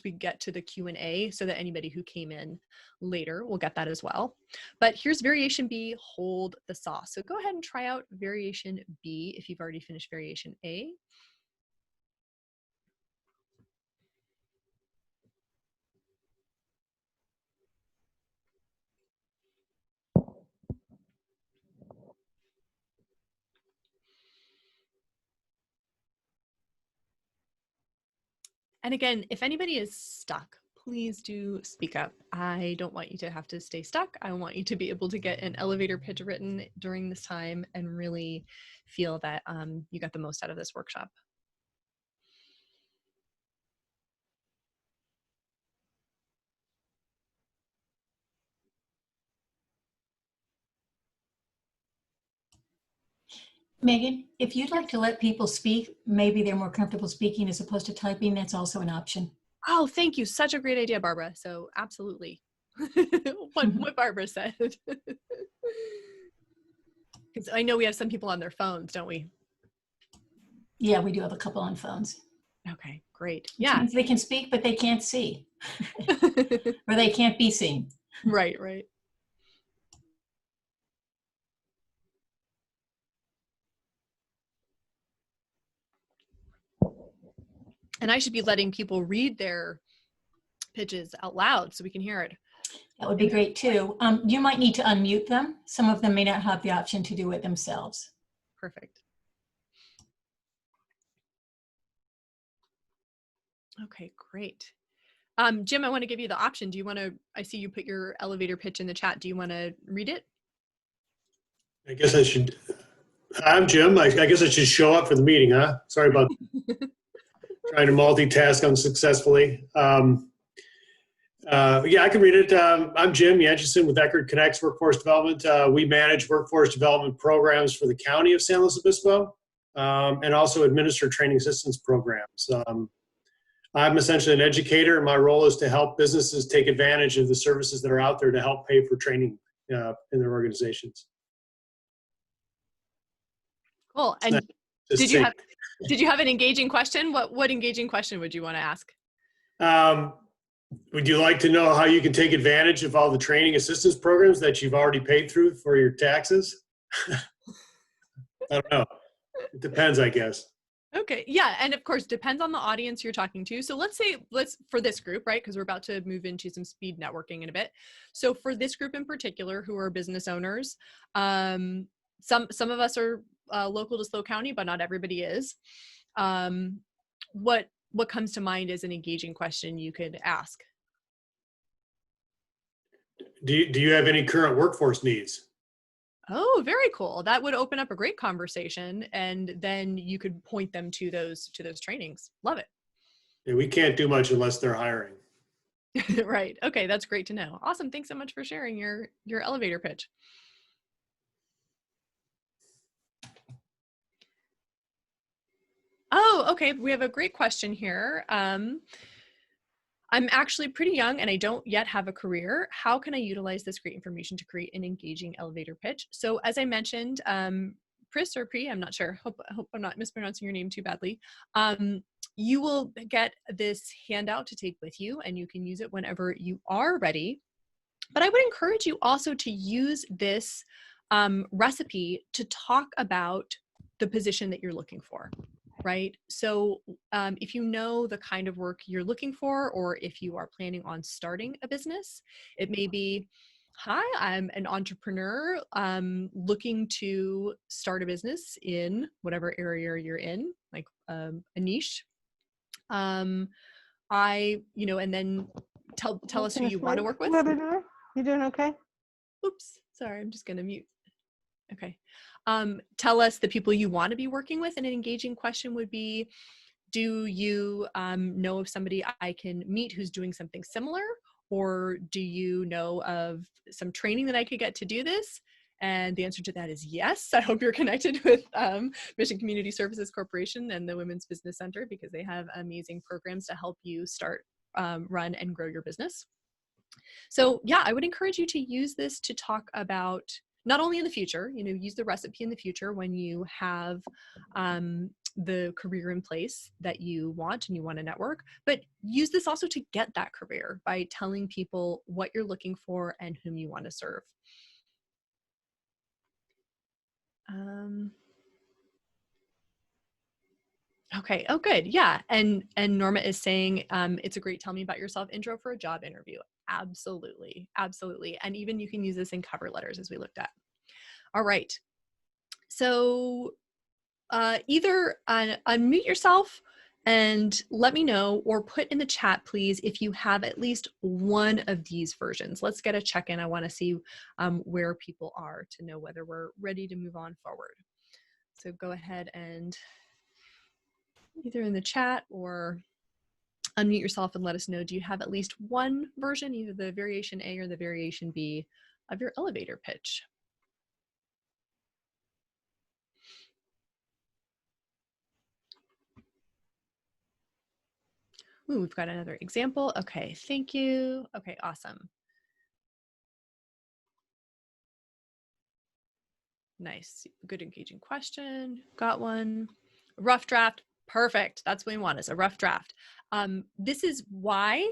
we get to the Q&A, so that anybody who came in later will get that as well. But here's variation B, hold the sauce. So go ahead and try out variation B if you've already finished variation A. And again, if anybody is stuck, please do speak up. I don't want you to have to stay stuck. I want you to be able to get an elevator pitch written during this time and really feel that you got the most out of this workshop. Megan, if you'd like to let people speak, maybe they're more comfortable speaking as opposed to typing, that's also an option. Oh, thank you. Such a great idea, Barbara. So absolutely. what Barbara said. Because I know we have some people on their phones, don't we? Yeah, we do have a couple on phones. Okay, great. Which Yeah. means they can speak, but they can't see, or they can't be seen. Right, right. And I should be letting people read their pitches out loud so we can hear it. That would be great too. You might need to unmute them. Some of them may not have the option to do it themselves. Perfect. Okay, great. Jim, I want to give you the option. Do you want to, I see you put your elevator pitch in the chat. Do you want to read it? I guess I should. I'm Jim. I guess I should show up for the meeting, huh? Sorry about trying to multitask unsuccessfully. Yeah, I can read it. I'm Jim Yanchison with Eckerd Connects Workforce Development. We manage workforce development programs for the County of San Luis Obispo and also administer training assistance programs. I'm essentially an educator, and my role is to help businesses take advantage of the services that are out there to help pay for training in their organizations. Cool. And did you have an engaging question? What engaging question would you want to ask? Would you like to know how you can take advantage of all the training assistance programs that you've already paid through for your taxes? I don't know. It depends, I guess. Okay. Yeah. And of course, depends on the audience you're talking to. So let's for this group, right? Because we're about to move into some speed networking in a bit. So for this group in particular, who are business owners, some of us are local to SLO County, but not everybody is. What comes to mind as an engaging question you could ask? Do you have any current workforce needs? Oh, very cool. That would open up a great conversation, and then you could point them to those trainings. Love it. Yeah, we can't do much unless they're hiring. Right. Okay, that's great to know. Awesome. Thanks so much for sharing your elevator pitch. Oh, okay. We have a great question here. I'm actually pretty young and I don't yet have a career. How can I utilize this great information to create an engaging elevator pitch? So as I mentioned, Pris or Pri, I'm not sure. Hope I'm not mispronouncing your name too badly. You will get this handout to take with you and you can use it whenever you are ready. But I would encourage you also to use this recipe to talk about the position that you're looking for. Right? So if you know the kind of work you're looking for, or if you are planning on starting a business, it may be, hi, I'm an entrepreneur looking to start a business in whatever area you're in, like a niche. And then tell us who you want to work with. Webinar. You doing okay? Oops, sorry, I'm just going to mute. Okay. Tell us the people you want to be working with. And an engaging question would be, do you know of somebody I can meet who's doing something similar? Or do you know of some training that I could get to do this? And the answer to that is yes. I hope you're connected with Mission Community Services Corporation and the Women's Business Center, because they have amazing programs to help you start, run, and grow your business. So yeah, I would encourage you to use this to talk about, not only in the future, use the recipe in the future when you have the career in place that you want and you want to network, but use this also to get that career by telling people what you're looking for and whom you want to serve. Okay. Oh, good. Yeah. And Norma is saying it's a great tell me about yourself intro for a job interview. Absolutely. Absolutely. And even you can use this in cover letters, as we looked at. All right. So either unmute yourself and let me know, or put in the chat, please, if you have at least one of these versions. Let's get a check-in. I want to see where people are to know whether we're ready to move on forward. So go ahead and either in the chat or unmute yourself and let us know, do you have at least one version, either the variation A or the variation B of your elevator pitch? Ooh, we've got another example. Okay, thank you. Okay, awesome. Nice. Good engaging question. Got one. Rough draft. Perfect. That's what we want, is a rough draft. This is why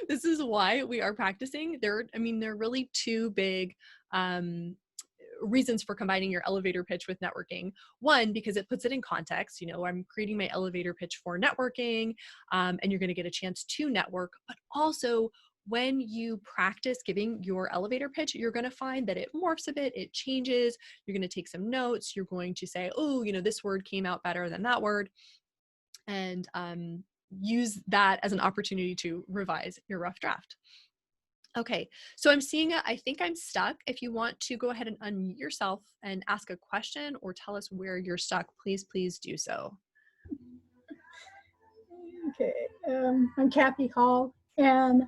this is why we are practicing. There are really two big reasons for combining your elevator pitch with networking. One, because it puts it in context. I'm creating my elevator pitch for networking, and you're going to get a chance to network. But also, when you practice giving your elevator pitch, you're going to find that it morphs a bit, it changes. You're going to take some notes. You're going to say, oh, this word came out better than that word. And use that as an opportunity to revise your rough draft. Okay, so I'm seeing I think I'm stuck. If you want to go ahead and unmute yourself and ask a question or tell us where you're stuck, please do so. Okay, I'm Kathy Hall, and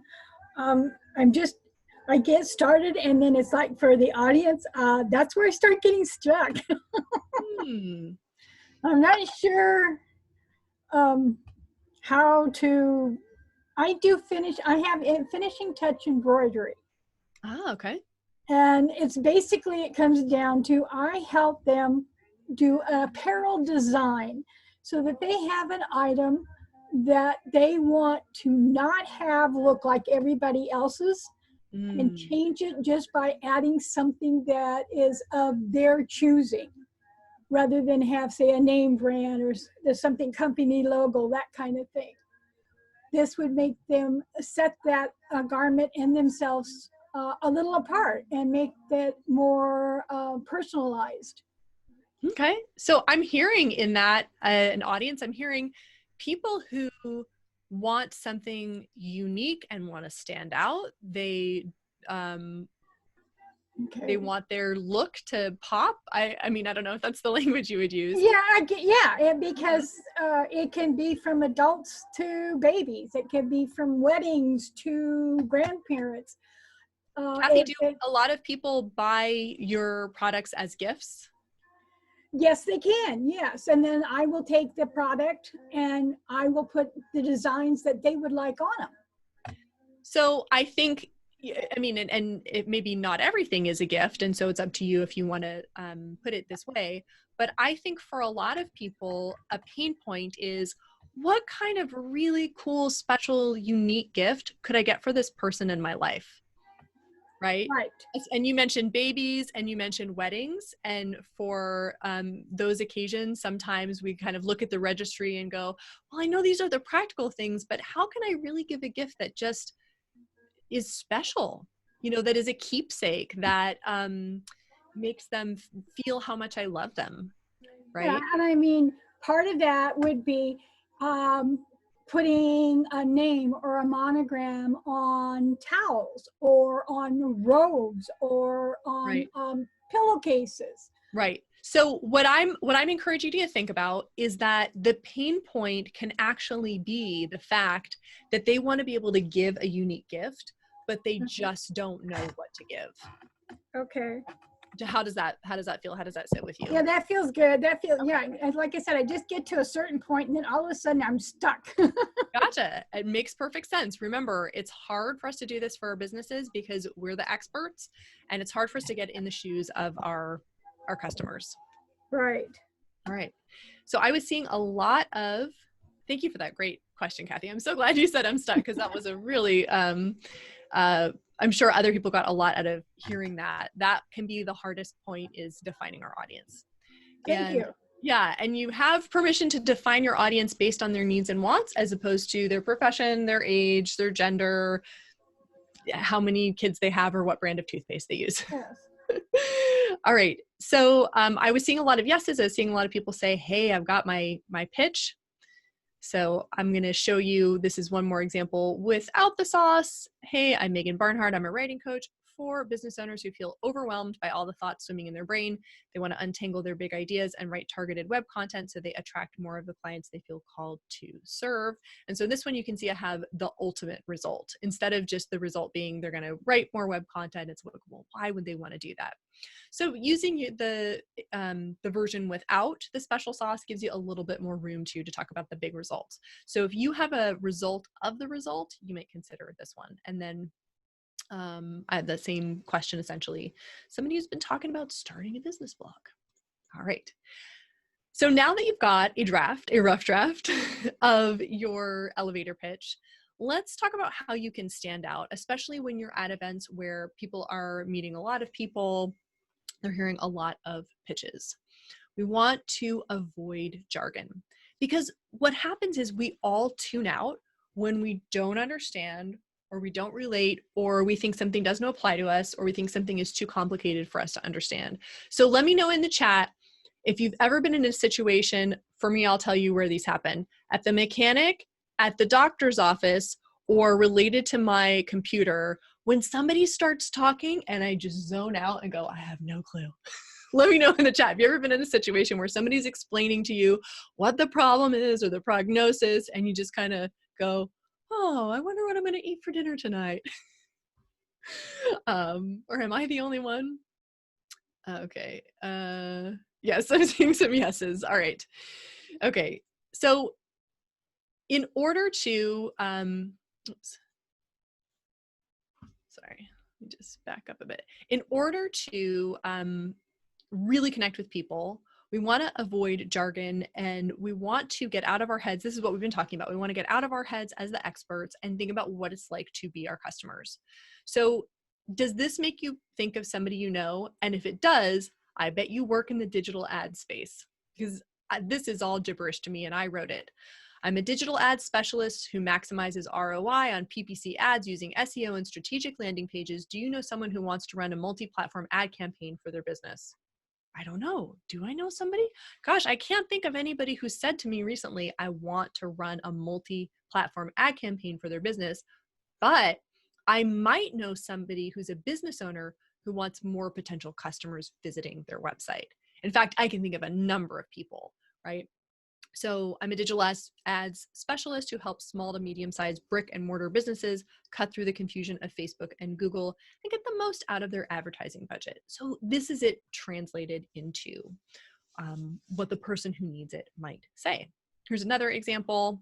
I get started, and then it's like for the audience, that's where I start getting stuck. I'm not sure how to, I have finishing touch embroidery. Ah, okay. And it comes down to, I help them do apparel design so that they have an item that they want to not have look like everybody else's, and change it just by adding something that is of their choosing, rather than have, say, a name brand or something company logo, that kind of thing. This would make them set that garment and themselves a little apart and make that more personalized. Okay, so I'm hearing in that an audience, I'm hearing people who want something unique and want to stand out. They want their look to pop. I don't know if that's the language you would use. Yeah, because it can be from adults to babies. It can be from weddings to grandparents. Kathy, do a lot of people buy your products as gifts? Yes, they can. Yes. And then I will take the product and I will put the designs that they would like on them. So I think, and it maybe not everything is a gift. And so it's up to you if you want to put it this way. But I think for a lot of people, a pain point is, what kind of really cool, special, unique gift could I get for this person in my life? Right? And you mentioned babies and you mentioned weddings. And for those occasions, sometimes we kind of look at the registry and go, well, I know these are the practical things, but how can I really give a gift that just is special, that is a keepsake, that makes them feel how much I love them, right? Yeah, and part of that would be putting a name or a monogram on towels or on robes or on pillowcases. Right. So what I'm encouraging you to think about is that the pain point can actually be the fact that they want to be able to give a unique gift, but they just don't know what to give. Okay. How does that feel? How does that sit with you? Yeah, that feels good. Yeah. Like I said, I just get to a certain point and then all of a sudden I'm stuck. Gotcha. It makes perfect sense. Remember, it's hard for us to do this for our businesses because we're the experts, and it's hard for us to get in the shoes of our customers. Right. All right. So I was seeing a lot of, thank you for that great question, Kathy. I'm so glad you said I'm stuck, because that was a really, I'm sure other people got a lot out of hearing that. That can be the hardest point, is defining our audience. Thank you. Yeah, and you have permission to define your audience based on their needs and wants, as opposed to their profession, their age, their gender, how many kids they have, or what brand of toothpaste they use. Yes. All right. So I was seeing a lot of yeses. I was seeing a lot of people say, hey, I've got my pitch. So I'm going to show you, this is one more example without the sauce. Hey, I'm Megan Barnhart. I'm a writing coach for business owners who feel overwhelmed by all the thoughts swimming in their brain. They want to untangle their big ideas and write targeted web content so they attract more of the clients they feel called to serve. And so this one, you can see I have the ultimate result. Instead of just the result being they're going to write more web content, it's, well, why would they want to do that? So using the version without the special sauce gives you a little bit more room to talk about the big results. So if you have a result of the result, you might consider this one. And then I had the same question essentially. Somebody who's been talking about starting a business blog. All right. So now that you've got a rough draft of your elevator pitch, let's talk about how you can stand out, especially when you're at events where people are meeting a lot of people, they're hearing a lot of pitches. We want to avoid jargon because what happens is we all tune out when we don't understand or we don't relate or we think something doesn't apply to us or we think something is too complicated for us to understand. So let me know in the chat if you've ever been in a situation. For me, I'll tell you where these happen: at the mechanic, at the doctor's office, or related to my computer, when somebody starts talking and I just zone out and go, I have no clue. Let me know in the chat. Have you ever been in a situation where somebody's explaining to you what the problem is or the prognosis and you just kind of go, oh, I wonder what I'm going to eat for dinner tonight? Or am I the only one? Okay. Yes, I'm seeing some yeses. All right. Okay. So in order to, oops, sorry, let me just back up a bit. In order to really connect with people, we want to avoid jargon and we want to get out of our heads. This is what we've been talking about. We want to get out of our heads as the experts and think about what it's like to be our customers. So does this make you think of somebody you know? And if it does, I bet you work in the digital ad space, because this is all gibberish to me and I wrote it. I'm a digital ad specialist who maximizes ROI on PPC ads using SEO and strategic landing pages. Do you know someone who wants to run a multi-platform ad campaign for their business? I don't know. Do I know somebody? Gosh, I can't think of anybody who said to me recently, I want to run a multi-platform ad campaign for their business, but I might know somebody who's a business owner who wants more potential customers visiting their website. In fact, I can think of a number of people, right? So I'm a digital ads specialist who helps small to medium-sized brick and mortar businesses cut through the confusion of Facebook and Google and get the most out of their advertising budget. So this is it translated into what the person who needs it might say. Here's another example.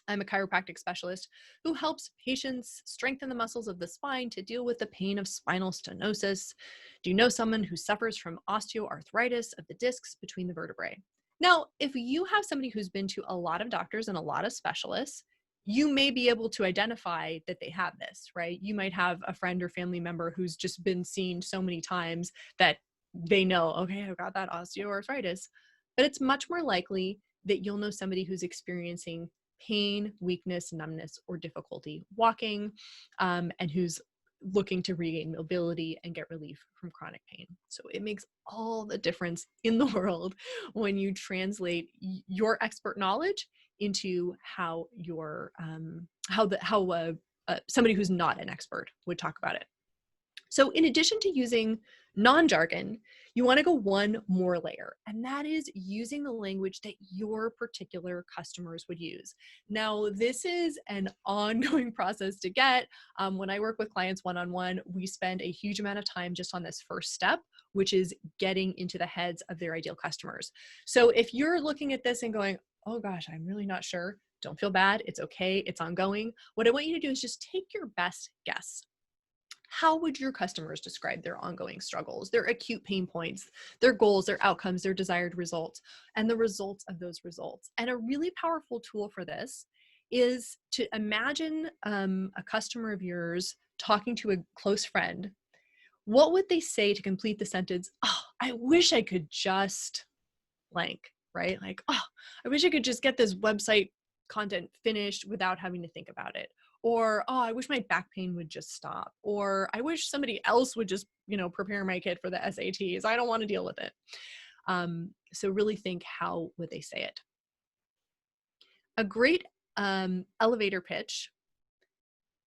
I'm a chiropractic specialist who helps patients strengthen the muscles of the spine to deal with the pain of spinal stenosis. Do you know someone who suffers from osteoarthritis of the discs between the vertebrae? Now, if you have somebody who's been to a lot of doctors and a lot of specialists, you may be able to identify that they have this, right? You might have a friend or family member who's just been seen so many times that they know, okay, I've got that osteoarthritis. But it's much more likely that you'll know somebody who's experiencing pain, weakness, numbness, or difficulty walking, and who's looking to regain mobility and get relief from chronic pain. So it makes all the difference in the world when you translate your expert knowledge into how your somebody who's not an expert would talk about it. So in addition to using non-jargon, you want to go one more layer, and that is using the language that your particular customers would use. Now, this is an ongoing process to get. When I work with clients one-on-one, we spend a huge amount of time just on this first step, which is getting into the heads of their ideal customers. So if you're looking at this and going, oh gosh, I'm really not sure, don't feel bad. It's okay. It's ongoing. What I want you to do is just take your best guess. How would your customers describe their ongoing struggles, their acute pain points, their goals, their outcomes, their desired results, and the results of those results? And a really powerful tool for this is to imagine a customer of yours talking to a close friend. What would they say to complete the sentence? Oh, I wish I could just blank, right? Like, oh, I wish I could just get this website content finished without having to think about it. Or, oh, I wish my back pain would just stop. Or I wish somebody else would just, prepare my kid for the SATs. I don't want to deal with it. So really think, how would they say it? A great elevator pitch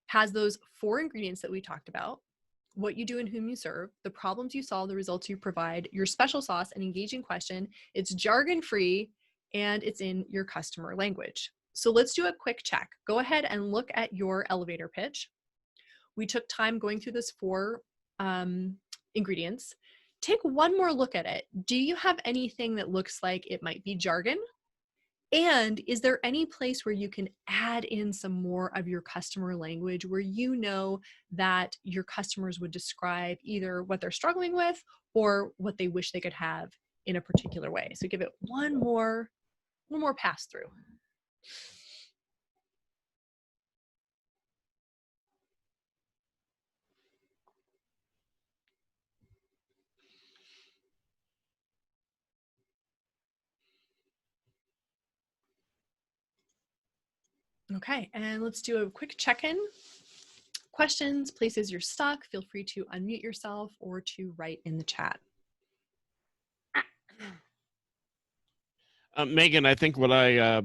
has those 4 ingredients that we talked about: what you do and whom you serve, the problems you solve, the results you provide, your special sauce, an engaging question. It's jargon-free and it's in your customer language. So let's do a quick check. Go ahead and look at your elevator pitch. We took time going through those 4 ingredients. Take one more look at it. Do you have anything that looks like it might be jargon? And is there any place where you can add in some more of your customer language where you know that your customers would describe either what they're struggling with or what they wish they could have in a particular way? So give it one more pass through. Okay, and let's do a quick check-in. Questions, places you're stuck, feel free to unmute yourself or to write in the chat. Megan, I think what I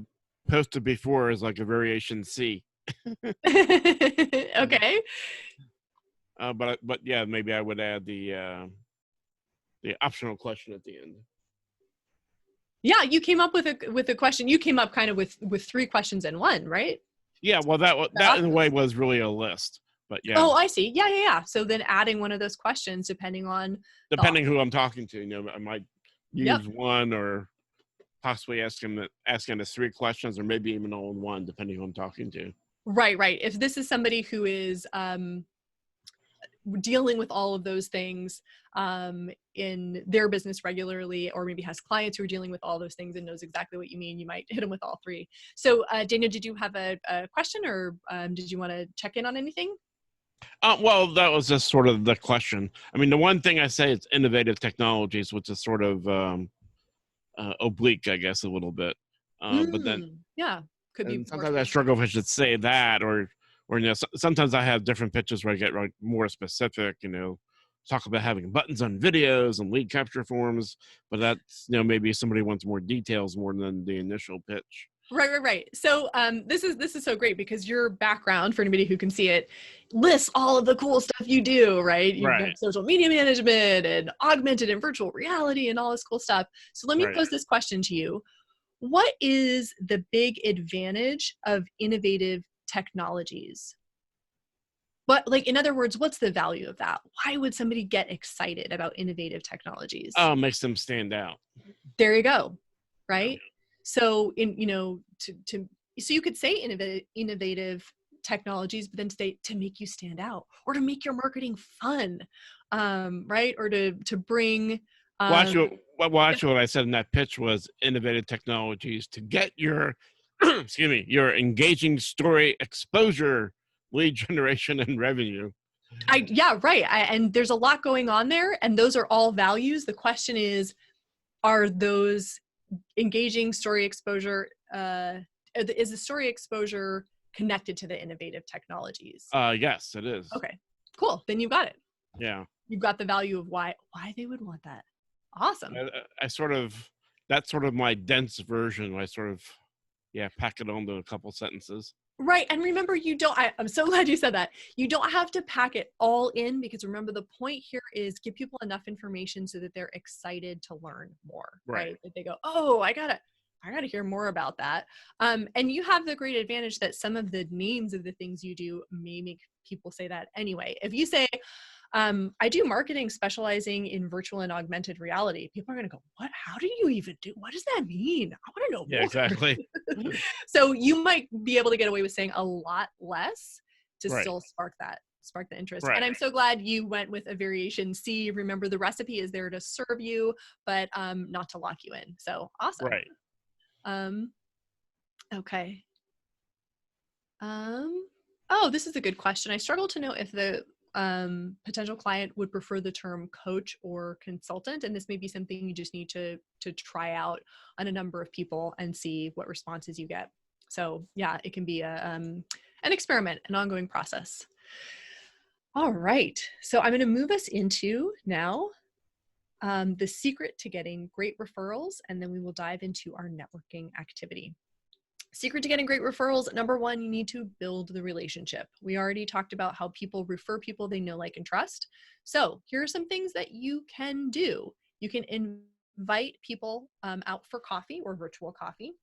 posted before is like a variation C. Okay. But yeah, maybe I would add the optional question at the end. Yeah, you came up with a question. You came up kind of with 3 questions in one, right? Yeah, well, that in a way was really a list, but yeah. Oh, I see. Yeah. So then adding one of those questions, depending who I'm talking to, I might use one or possibly ask him us 3 questions, or maybe even all in one, depending who I'm talking to. Right. If this is somebody who is dealing with all of those things in their business regularly, or maybe has clients who are dealing with all those things and knows exactly what you mean, you might hit them with all 3. So Daniel, did you have a question, or did you want to check in on anything? Well, that was just sort of the question. I mean, the one thing I say is innovative technologies, which is sort of oblique, I guess, a little bit. But then, yeah, could be. Sometimes I struggle if I should say that, or sometimes I have different pitches where I get more specific. Talk about having buttons on videos and lead capture forms, but that's maybe somebody wants more details more than the initial pitch. Right. So this is so great because your background, for anybody who can see it, lists all of the cool stuff you do, right? You have social media management and augmented and virtual reality and all this cool stuff. So let me pose this question to you. What is the big advantage of innovative technologies? But in other words, what's the value of that? Why would somebody get excited about innovative technologies? Makes them stand out. There you go. Right. So so you could say innovative technologies, but then to make you stand out, or to make your marketing fun, right? Or to bring. Actually, what I said in that pitch was innovative technologies to get your, your engaging story exposure, lead generation, and revenue. And there's a lot going on there, and those are all values. The question is, are those engaging story exposure, is the story exposure connected to the innovative technologies? Yes, it is. Okay, cool. Then you got it. Yeah. You've got the value of why they would want that. Awesome. That's sort of my dense version. I sort of, pack it onto a couple sentences. Right. And remember, I'm so glad you said that. You don't have to pack it all in, because remember, the point here is give people enough information so that they're excited to learn more, right? That they go, oh, I gotta hear more about that. And you have the great advantage that some of the names of the things you do may make people say that anyway. If you say, I do marketing specializing in virtual and augmented reality, people are going to go, what? How do you even do? What does that mean? I want to know more. Yeah, exactly. So you might be able to get away with saying a lot less to still spark the interest. And I'm so glad you went with a variation C. Remember, the recipe is there to serve you, but not to lock you in. So awesome. Right. Okay. Oh, this is a good question. I struggle to know if the potential client would prefer the term coach or consultant, and this may be something you just need to try out on a number of people and see what responses you get. So yeah, it can be an experiment, an ongoing process. All right, so I'm going to move us into now the secret to getting great referrals, and then we will dive into our networking activity. Secret to getting great referrals. Number 1, you need to build the relationship. We already talked about how people refer people they know, like, and trust. So here are some things that you can do. You can invite people out for coffee or virtual coffee.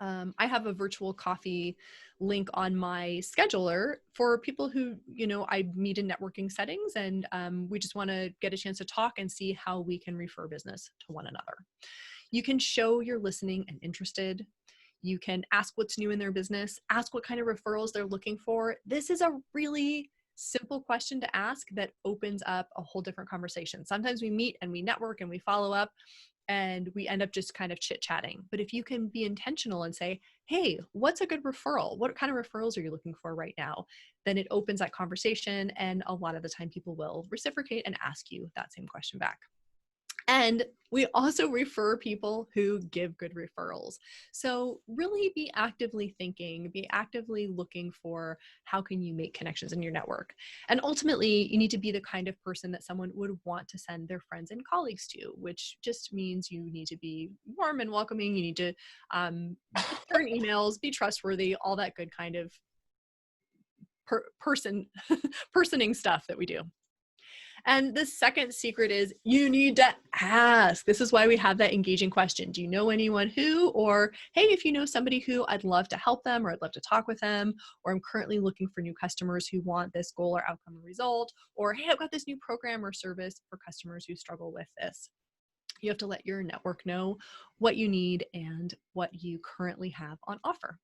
I have a virtual coffee link on my scheduler for people who, I meet in networking settings, and we just want to get a chance to talk and see how we can refer business to one another. You can show you're listening and interested. You can ask what's new in their business, ask what kind of referrals they're looking for. This is a really simple question to ask that opens up a whole different conversation. Sometimes we meet and we network and we follow up and we end up just kind of chit-chatting. But if you can be intentional and say, hey, what's a good referral? What kind of referrals are you looking for right now? Then it opens that conversation, and a lot of the time people will reciprocate and ask you that same question back. And we also refer people who give good referrals. So really be actively thinking, be actively looking for how can you make connections in your network. And ultimately, you need to be the kind of person that someone would want to send their friends and colleagues to, which just means you need to be warm and welcoming. You need to return emails, be trustworthy, all that good kind of personing stuff that we do. And the second secret is you need to ask. This is why we have that engaging question. Do you know anyone who, or hey, if you know somebody who, I'd love to help them, or I'd love to talk with them, or I'm currently looking for new customers who want this goal or outcome or result, or hey, I've got this new program or service for customers who struggle with this. You have to let your network know what you need and what you currently have on offer.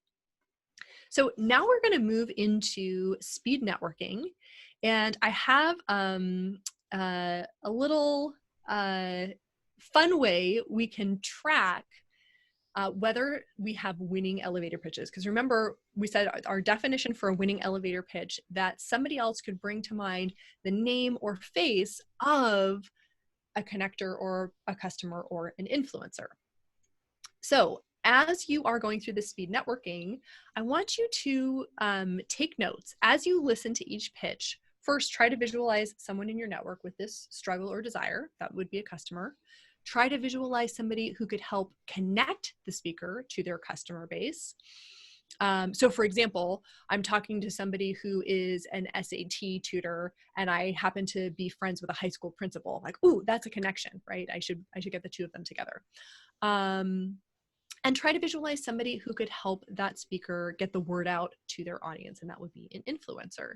So now we're going to move into speed networking. And I have a little fun way we can track whether we have winning elevator pitches. Because remember, we said our definition for a winning elevator pitch, that somebody else could bring to mind the name or face of a connector or a customer or an influencer. So as you are going through the speed networking, I want you to take notes. As you listen to each pitch, first, try to visualize someone in your network with this struggle or desire. That would be a customer. Try to visualize somebody who could help connect the speaker to their customer base. So for example, I'm talking to somebody who is an SAT tutor, and I happen to be friends with a high school principal. Like, ooh, that's a connection, right? I should get the two of them together. And try to visualize somebody who could help that speaker get the word out to their audience, and that would be an influencer.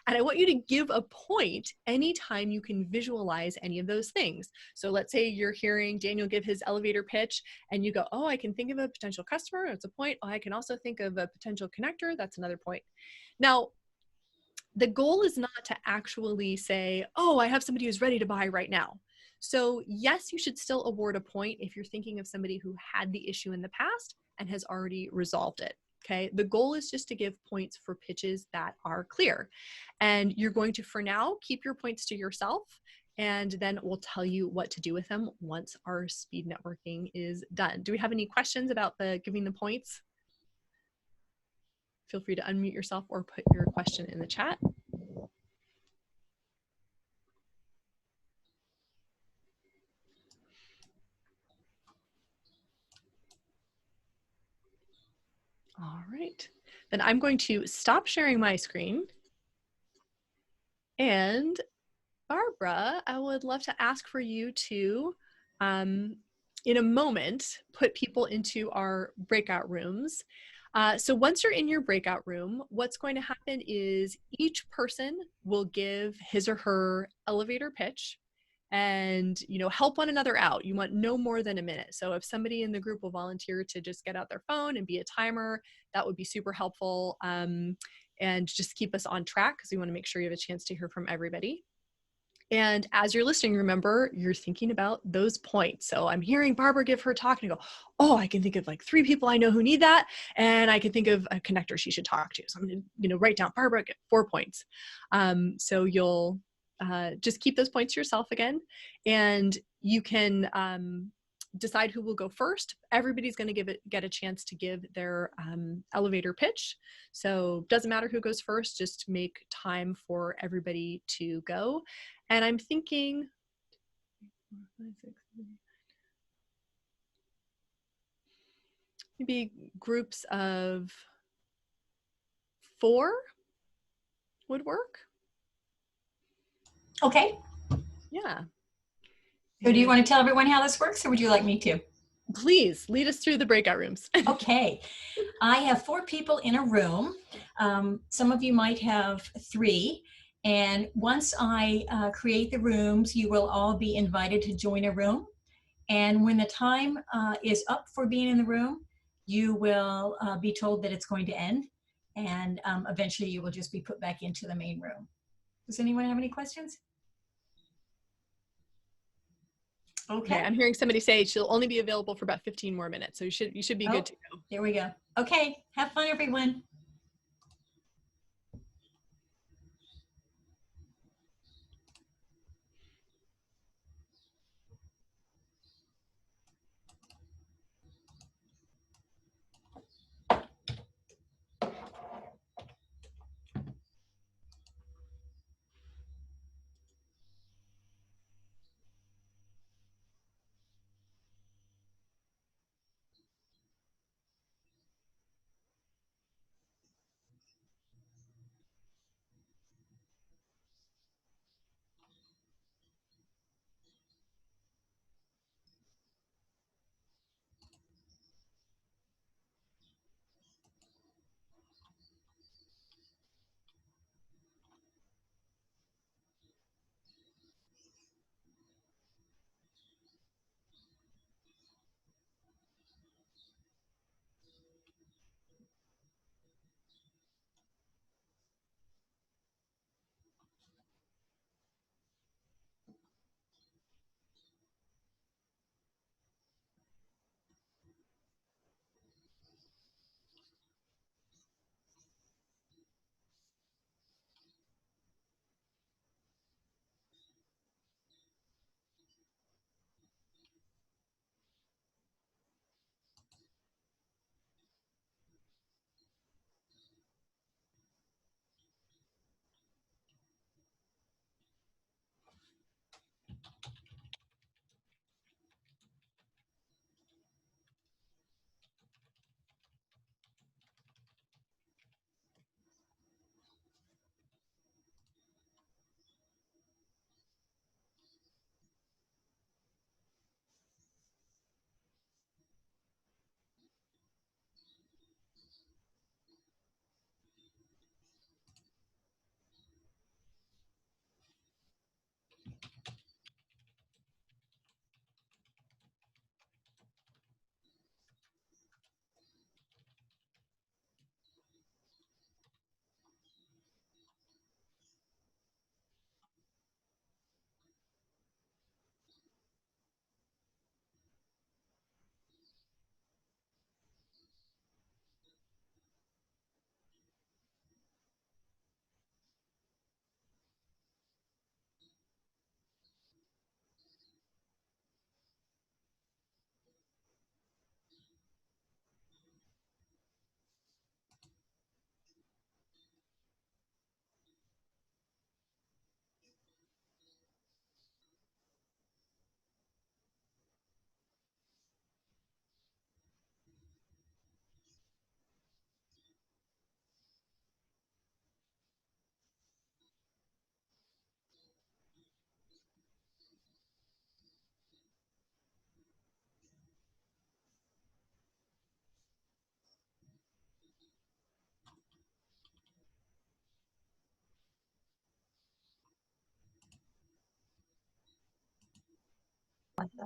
And I want you to give a point anytime you can visualize any of those things. So let's say you're hearing Daniel give his elevator pitch, and you go, oh, I can think of a potential customer, that's a point. Oh, I can also think of a potential connector, that's another point. Now, the goal is not to actually say, oh, I have somebody who's ready to buy right now. So yes, you should still award a point if you're thinking of somebody who had the issue in the past and has already resolved it. Okay. The goal is just to give points for pitches that are clear. And you're going to, for now, keep your points to yourself, and then we'll tell you what to do with them once our speed networking is done. Do we have any questions about the giving the points? Feel free to unmute yourself or put your question in the chat. All right, then I'm going to stop sharing my screen. And Barbara, I would love to ask for you to, in a moment, put people into our breakout rooms. So once you're in your breakout room, what's going to happen is each person will give his or her elevator pitch, and help one another out. You want no more than a minute. So if somebody in the group will volunteer to just get out their phone and be a timer, that would be super helpful, and just keep us on track, because we want to make sure you have a chance to hear from everybody. And as you're listening, remember, you're thinking about those points. So I'm hearing Barbara give her talk, and I go, oh, I can think of like 3 people I know who need that, and I can think of a connector she should talk to. So I'm going to write down Barbara, get 4 points. So you'll just keep those points to yourself again, and you can decide who will go first. Everybody's going to get a chance to give their elevator pitch. So doesn't matter who goes first, just make time for everybody to go. And I'm thinking, maybe groups of 4 would work. Okay. Yeah. So do you want to tell everyone how this works, or would you like me to? Please lead us through the breakout rooms. Okay. I have 4 people in a room. Some of you might have 3. And once I create the rooms, you will all be invited to join a room. And when the time is up for being in the room, you will be told that it's going to end, and eventually you will just be put back into the main room. Does anyone have any questions? Okay, I'm hearing somebody say she'll only be available for about 15 more minutes, so you should be good to go. There we go. Okay, have fun, everyone.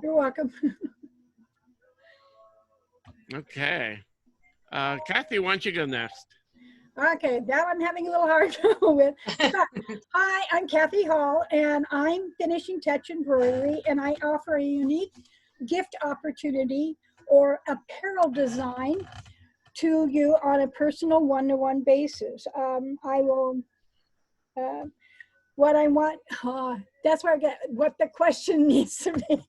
You're welcome. Okay. Kathy, why don't you go next? Okay, that I'm having a little hard time with. But, hi, I'm Kathy Hall, and I'm Finishing Touch Embroidery, and I offer a unique gift opportunity or apparel design to you on a personal one-to-one basis. I will, what I want, that's where I get what the question needs to be.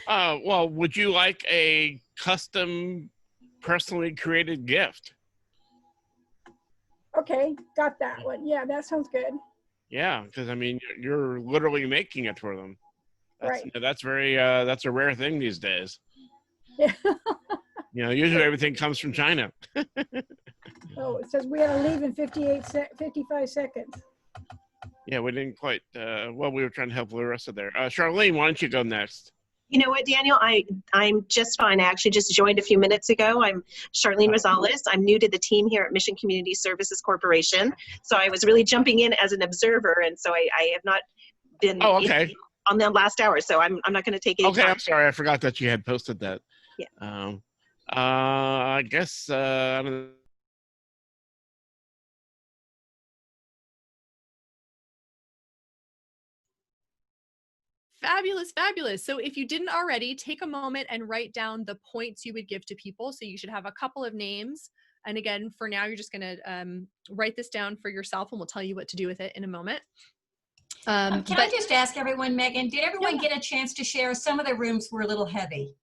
Well, would you like a custom, personally created gift? Okay, got that one. Yeah, that sounds good. Yeah, because I mean, you're literally making it for them. That's, Right. That's very. That's a rare thing these days. Yeah. You know, usually everything comes from China. Oh, it says we gotta leave in 55 seconds. Yeah, we didn't quite. Well, we were trying to help Larissa there. Charlene, why don't you go next? You know what, Daniel? I'm just fine. I actually just joined a few minutes ago. I'm Charlene Rosales. I'm new to the team here at Mission Community Services Corporation. So I was really jumping in as an observer, and so I have not been on the last hour. So I'm not going to take any time. I'm sorry. I forgot that you had posted that. Yeah. I guess I don't know. Fabulous, fabulous. So if you didn't already, take a moment and write down the points you would give to people. So you should have a couple of names. And again, for now, you're just going to write this down for yourself, and we'll tell you what to do with it in a moment. Can but I just ask everyone, Megan, did everyone Yeah. get a chance to share? Some of the rooms were a little heavy.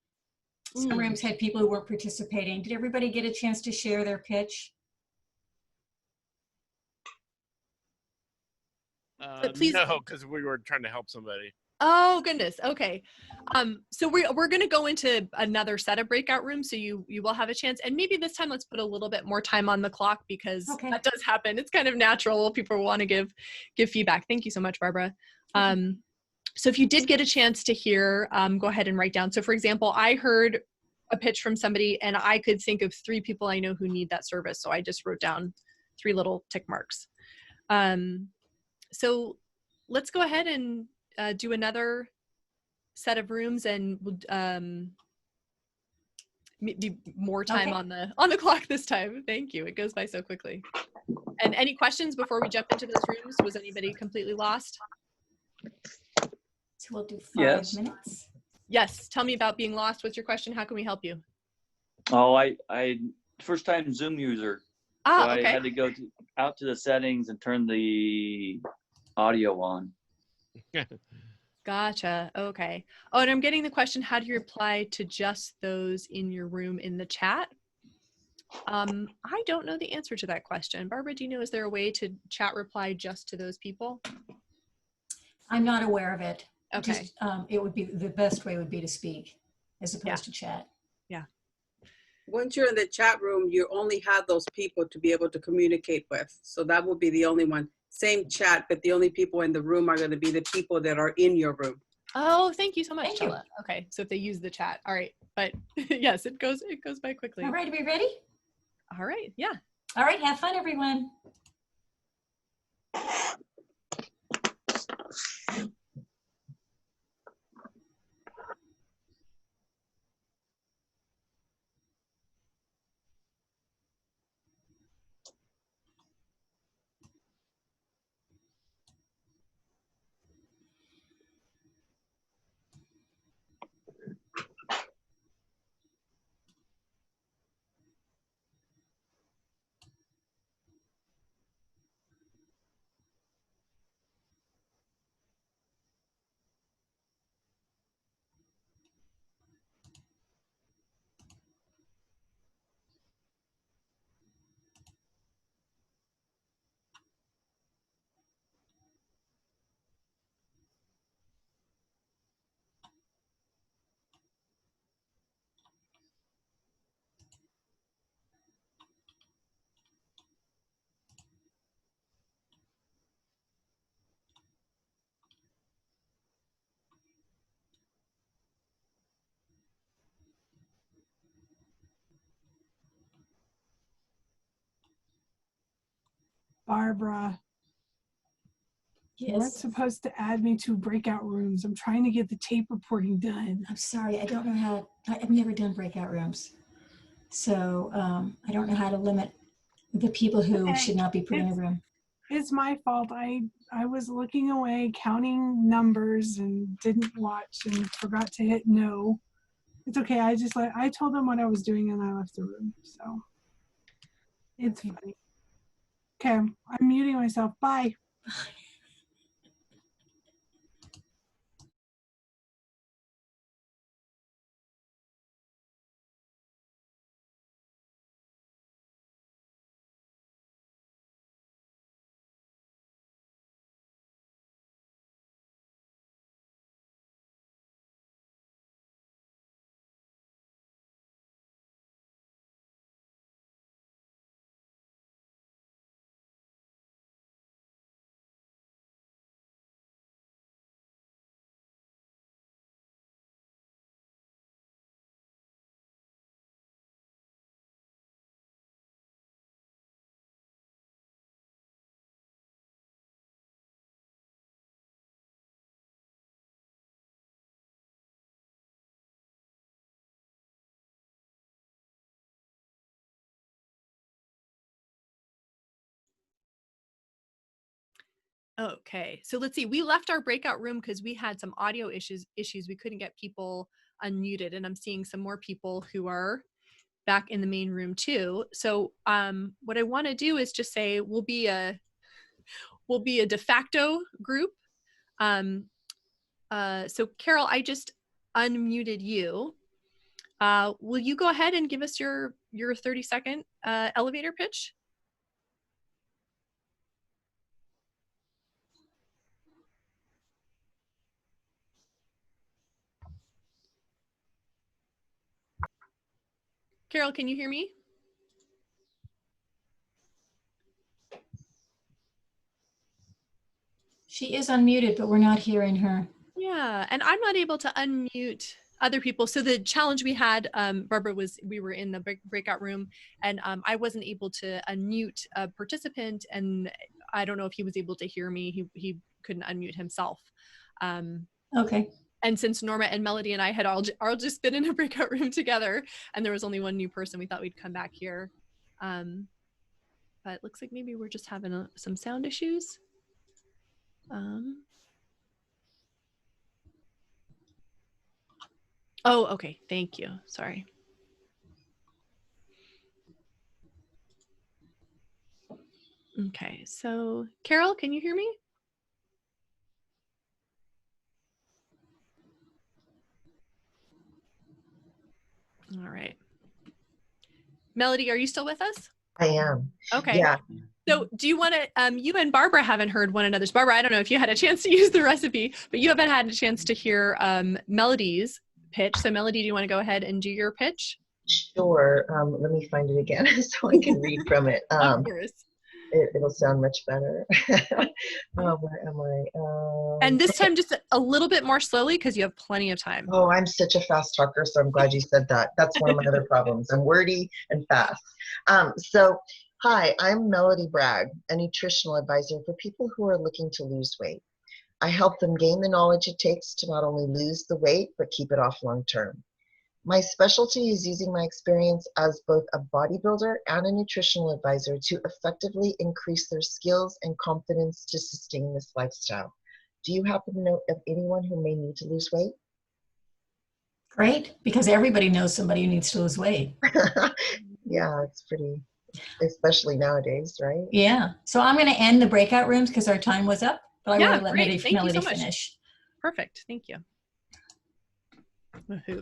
Some rooms had people who weren't participating. Did everybody get a chance to share their pitch? Please. No, because we were trying to help somebody. Oh goodness. Okay. So we're going to go into another set of breakout rooms, so you will have a chance. And maybe this time let's put a little bit more time on the clock, because that does happen. It's kind of natural. People want to give feedback. Thank you so much, Barbara. So if you did get a chance to hear, go ahead and write down. So for example, I heard a pitch from somebody, and I could think of 3 people I know who need that service. So I just wrote down 3 little tick marks. So let's go ahead and do another set of rooms, and maybe more time on the clock this time. Thank you. It goes by so quickly. And any questions before we jump into those rooms? Was anybody completely lost? So we'll do 5 minutes. Yes. Tell me about being lost. What's your question? How can we help you? Oh, I first time Zoom user. So I had to go out to the settings and turn the audio on. Gotcha. Okay. Oh, and I'm getting the question, how do you reply to just those in your room in the chat? I don't know the answer to that question. Barbara, do you know, is there a way to chat reply just to those people? I'm not aware of it. Okay. Just, it would be, the best way would be to speak as opposed to chat. Yeah. Once you're in the chat room, you only have those people to be able to communicate with. So that would be the only one. Same chat, but the only people in the room are going to be the people that are in your room. Oh, thank you so much, Thank Stella. you. Okay, so if they use the chat, all right. But yes, it goes by quickly. All right, are we ready? All right, yeah. All right, have fun, everyone. Barbara, Yes. you're supposed to add me to breakout rooms. I'm trying to get the tape reporting done. I'm sorry, I don't know how, I've never done breakout rooms. So I don't know how to limit the people who should not be put in a room. It's my fault. I was looking away, counting numbers, and didn't watch and forgot to hit no. It's okay. I told them what I was doing and I left the room. So it's funny. Okay, I'm muting myself. Bye. Okay, so let's see. We left our breakout room because we had some audio issues. We couldn't get people unmuted, and I'm seeing some more people who are back in the main room too. So what I want to do is just say we'll be a de facto group. So Carol, I just unmuted you. Will you go ahead and give us your 30-second elevator pitch? Carol, can you hear me? She is unmuted, but we're not hearing her. Yeah, and I'm not able to unmute other people. So the challenge we had, Barbara, was we were in the breakout room, and I wasn't able to unmute a participant, and I don't know if he was able to hear me. He couldn't unmute himself. Okay. And since Norma and Melody and I had all just been in a breakout room together, and there was only one new person, we thought we'd come back here. But it looks like maybe we're just having some sound issues. Oh, okay. Thank you. Sorry. Okay. So Carol, can you hear me? All right. Melody, are you still with us? I am. Okay. Yeah. So do you want to, you and Barbara haven't heard one another's. Barbara, I don't know if you had a chance to use the recipe, but you haven't had a chance to hear Melody's pitch. So Melody, do you want to go ahead and do your pitch? Sure. Let me find it again so I can read from it. Of course. It'll sound much better. Where am I? And this time just a little bit more slowly because you have plenty of time. Oh, I'm such a fast talker, so I'm glad you said that. That's one of my other problems. I'm wordy and fast. Hi, I'm Melody Bragg, a nutritional advisor for people who are looking to lose weight. I help them gain the knowledge it takes to not only lose the weight, but keep it off long term. My specialty is using my experience as both a bodybuilder and a nutritional advisor to effectively increase their skills and confidence to sustain this lifestyle. Do you happen to know of anyone who may need to lose weight? Great, because everybody knows somebody who needs to lose weight. Yeah, it's pretty, especially nowadays, right? Yeah. So I'm going to end the breakout rooms because our time was up, but I want to let Melody so finish. Perfect. Thank you.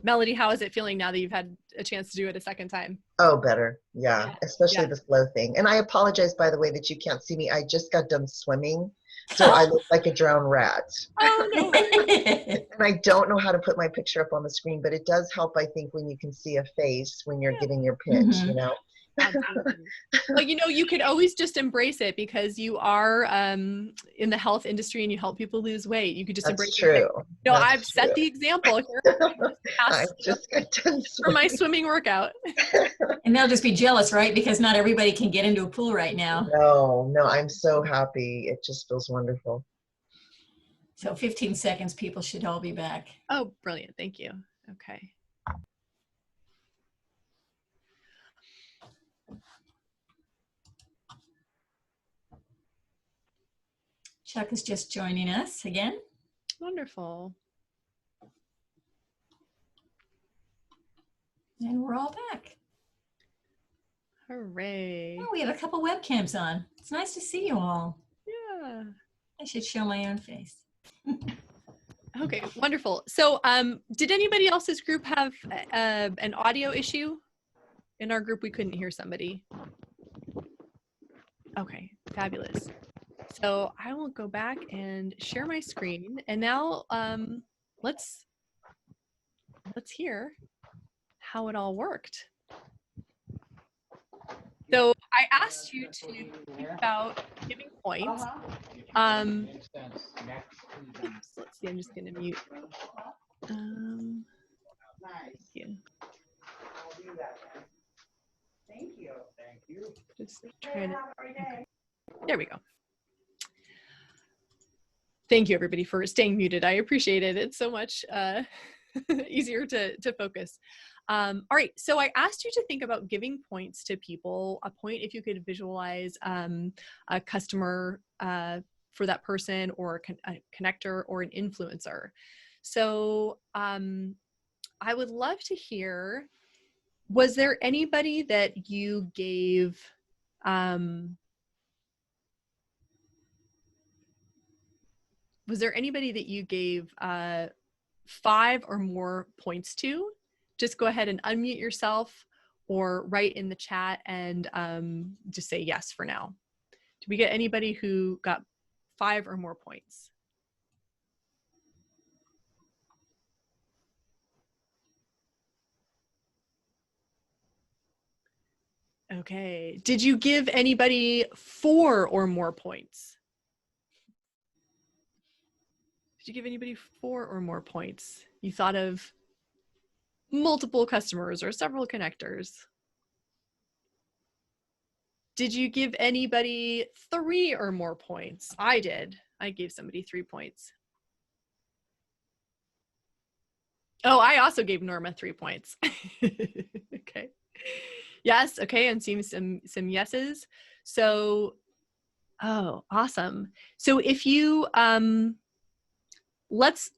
Melody, how is it feeling now that you've had a chance to do it a second time? Oh, better. Yeah, especially the slow thing. And I apologize, by the way, that you can't see me. I just got done swimming, so I look like a drowned rat. Oh, no worries. And I don't know how to put my picture up on the screen, but it does help, I think, when you can see a face when you're giving your pitch, you know? Absolutely. Well, you know, you could always just embrace it because you are in the health industry and you help people lose weight. You could just embrace it. No, I've set the example here. I just got done for my swimming workout. And they'll just be jealous, right? Because not everybody can get into a pool right now. No, I'm so happy. It just feels wonderful. So 15 seconds, people should all be back. Oh, brilliant. Thank you. Okay. Chuck is just joining us again. Wonderful. And we're all back. Hooray. Oh, we have a couple webcams on. It's nice to see you all. Yeah. I should show my own face. Okay, wonderful. So did anybody else's group have an audio issue? In our group, we couldn't hear somebody. Okay, fabulous. So I will go back and share my screen. And now let's hear how it all worked. So I asked you to think about giving points. Oops, let's see, I'm just going to mute. Thank you. Thank you. Just trying to. Okay. There we go. Thank you, everybody, for staying muted. I appreciate it. It's so much easier to focus. All right, so I asked you to think about giving points to people. A point, if you could visualize a customer for that person, or a connector or an influencer. So I would love to hear, was there anybody that you gave was there anybody that you gave 5 or more points to? Just go ahead and unmute yourself or write in the chat and just say yes for now. Did we get anybody who got 5 or more points? Okay. Did you give anybody 4 or more points? Did you give anybody 4 or more points? You thought of multiple customers or several connectors. Did you give anybody 3 or more points? I did. I gave somebody 3 points. Oh, I also gave Norma 3 points. Okay. Yes. Okay. I'm seeing some yeses. So, oh, awesome. So if you, let's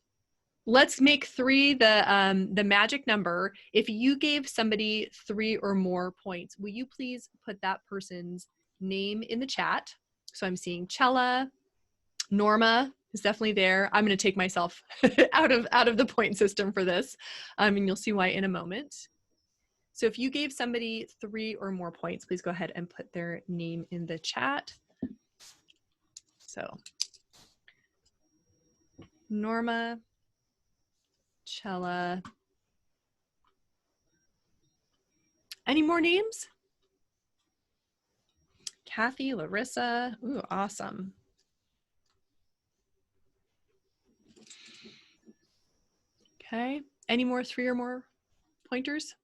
make 3 the magic number. If you gave somebody 3 or more points, will you please put that person's name in the chat? So I'm seeing Chella, Norma is definitely there. I'm going to take myself out of the point system for this, and you'll see why in a moment. So if you gave somebody 3 or more points, please go ahead and put their name in the chat. So Norma, Chella. Any more names? Kathy, Larissa. Ooh, awesome. Okay. Any more 3 or more pointers?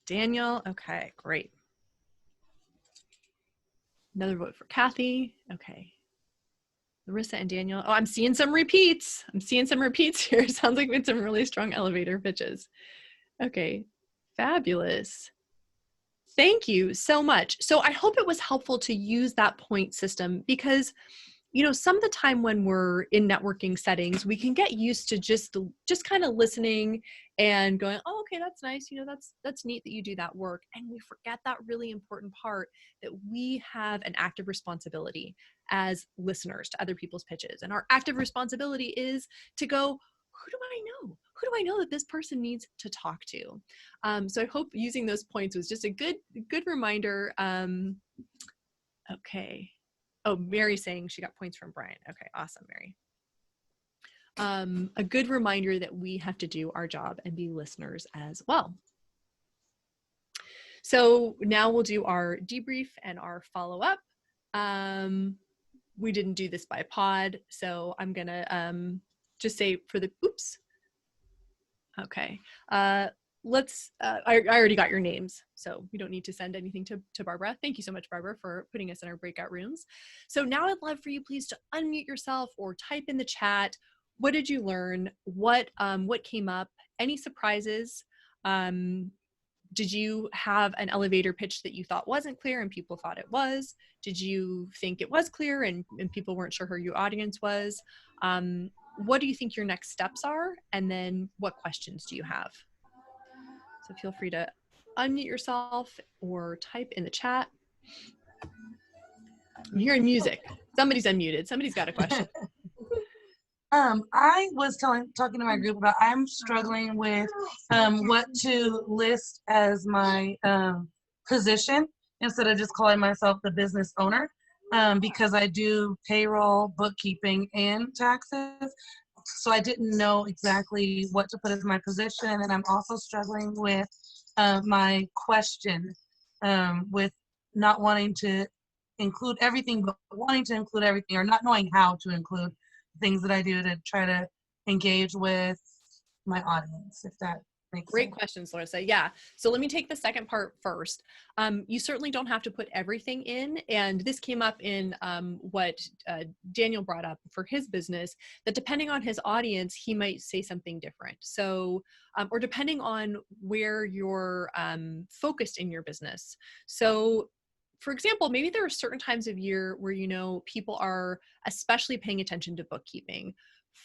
Daniel. Okay, great. Another vote for Kathy. Okay. Larissa and Daniel. Oh, I'm seeing some repeats. I'm seeing some repeats here. Sounds like we had some really strong elevator pitches. Okay. Fabulous. Thank you so much. So I hope it was helpful to use that point system, because you know, some of the time when we're in networking settings, we can get used to just kind of listening and going, oh, okay, that's nice. You know, that's neat that you do that work. And we forget that really important part, that we have an active responsibility as listeners to other people's pitches. And our active responsibility is to go, who do I know? Who do I know that this person needs to talk to? So I hope using those points was just a good reminder. Okay. Oh, Mary's saying she got points from Brian. Okay, awesome, Mary. A good reminder that we have to do our job and be listeners as well. So now we'll do our debrief and our follow-up. We didn't do this by pod, so I'm gonna just say for the, oops. Okay. I already got your names, so we don't need to send anything to Barbara. Thank you so much, Barbara, for putting us in our breakout rooms. So now I'd love for you please to unmute yourself or type in the chat. What did you learn? What came up? Any surprises? Did you have an elevator pitch that you thought wasn't clear and people thought it was? Did you think it was clear and people weren't sure who your audience was? What do you think your next steps are? And then what questions do you have? So feel free to unmute yourself or type in the chat. I'm hearing music. Somebody's unmuted. Somebody's got a question. I was talking to my group about I'm struggling with what to list as my position instead of just calling myself the business owner, because I do payroll, bookkeeping, and taxes. So I didn't know exactly what to put as my position, and I'm also struggling with my question, with not wanting to include everything, but wanting to include everything, or not knowing how to include things that I do to try to engage with my audience, if that makes Great sense. questions, Larissa. Yeah. So let me take the second part first. You certainly don't have to put everything in. And this came up in what Daniel brought up for his business, that depending on his audience, he might say something different. So, or depending on where you're focused in your business. So for example, maybe there are certain times of year where, you know, people are especially paying attention to bookkeeping.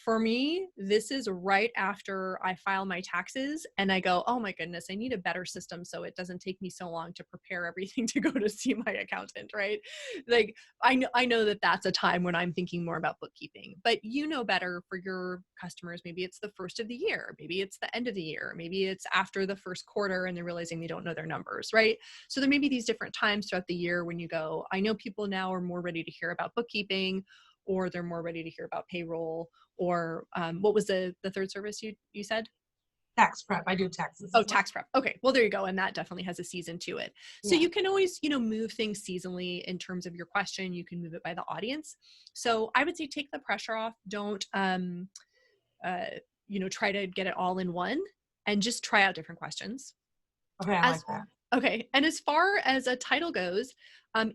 For me, this is right after I file my taxes and I go, oh my goodness, I need a better system so it doesn't take me so long to prepare everything to go to see my accountant, right? Like, I know that that's a time when I'm thinking more about bookkeeping, but you know better for your customers. Maybe it's the first of the year, maybe it's the end of the year, maybe it's after the first quarter and they're realizing they don't know their numbers, right? So there may be these different times throughout the year when you go, I know people now are more ready to hear about bookkeeping, or they're more ready to hear about payroll, or what was the third service you said? Tax prep. I do taxes. Oh, tax prep. Okay, well, there you go. And that definitely has a season to it. So you can always, you know, move things seasonally in terms of your question. You can move it by the audience. So I would say take the pressure off. Don't, you know, try to get it all in one, and just try out different questions. Okay, I like that. Okay, and as far as a title goes,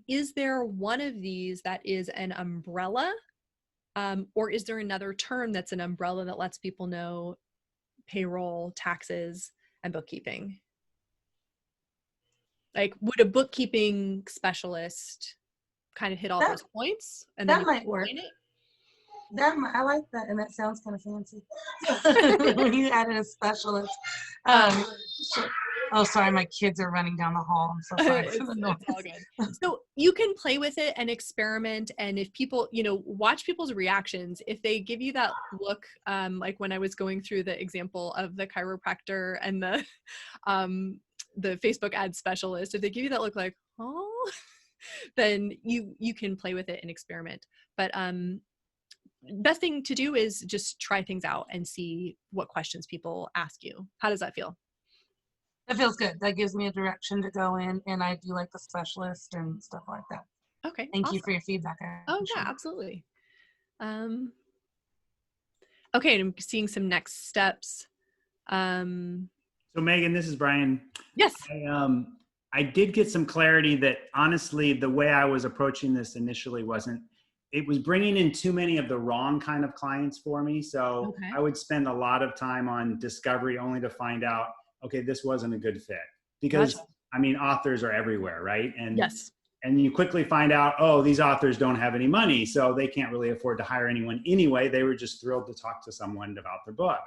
is there one of these that is an umbrella, or is there another term that's an umbrella that lets people know payroll, taxes, and bookkeeping? Like, would a bookkeeping specialist kind of hit all those points? And that then might work. I like that, and that sounds kind of fancy. When you added a specialist. Oh, sorry, my kids are running down the hall. I'm so sorry. It's all good. So you can play with it and experiment. And if people, you know, watch people's reactions. If they give you that look, like when I was going through the example of the chiropractor and the Facebook ad specialist, if they give you that look like, oh, then you can play with it and experiment. But best thing to do is just try things out and see what questions people ask you. How does that feel? That feels good. That gives me a direction to go in, and I do like the specialist and stuff like that. Okay. Thank you for your feedback. Oh yeah, absolutely. Okay, I'm seeing some next steps. So Megan, this is Brian. Yes. I did get some clarity that honestly, the way I was approaching this initially it was bringing in too many of the wrong kind of clients for me. So I would spend a lot of time on discovery only to find out, okay, this wasn't a good fit. Because I mean, authors are everywhere, right? And and you quickly find out, oh, these authors don't have any money, so they can't really afford to hire anyone anyway. They were just thrilled to talk to someone about their book.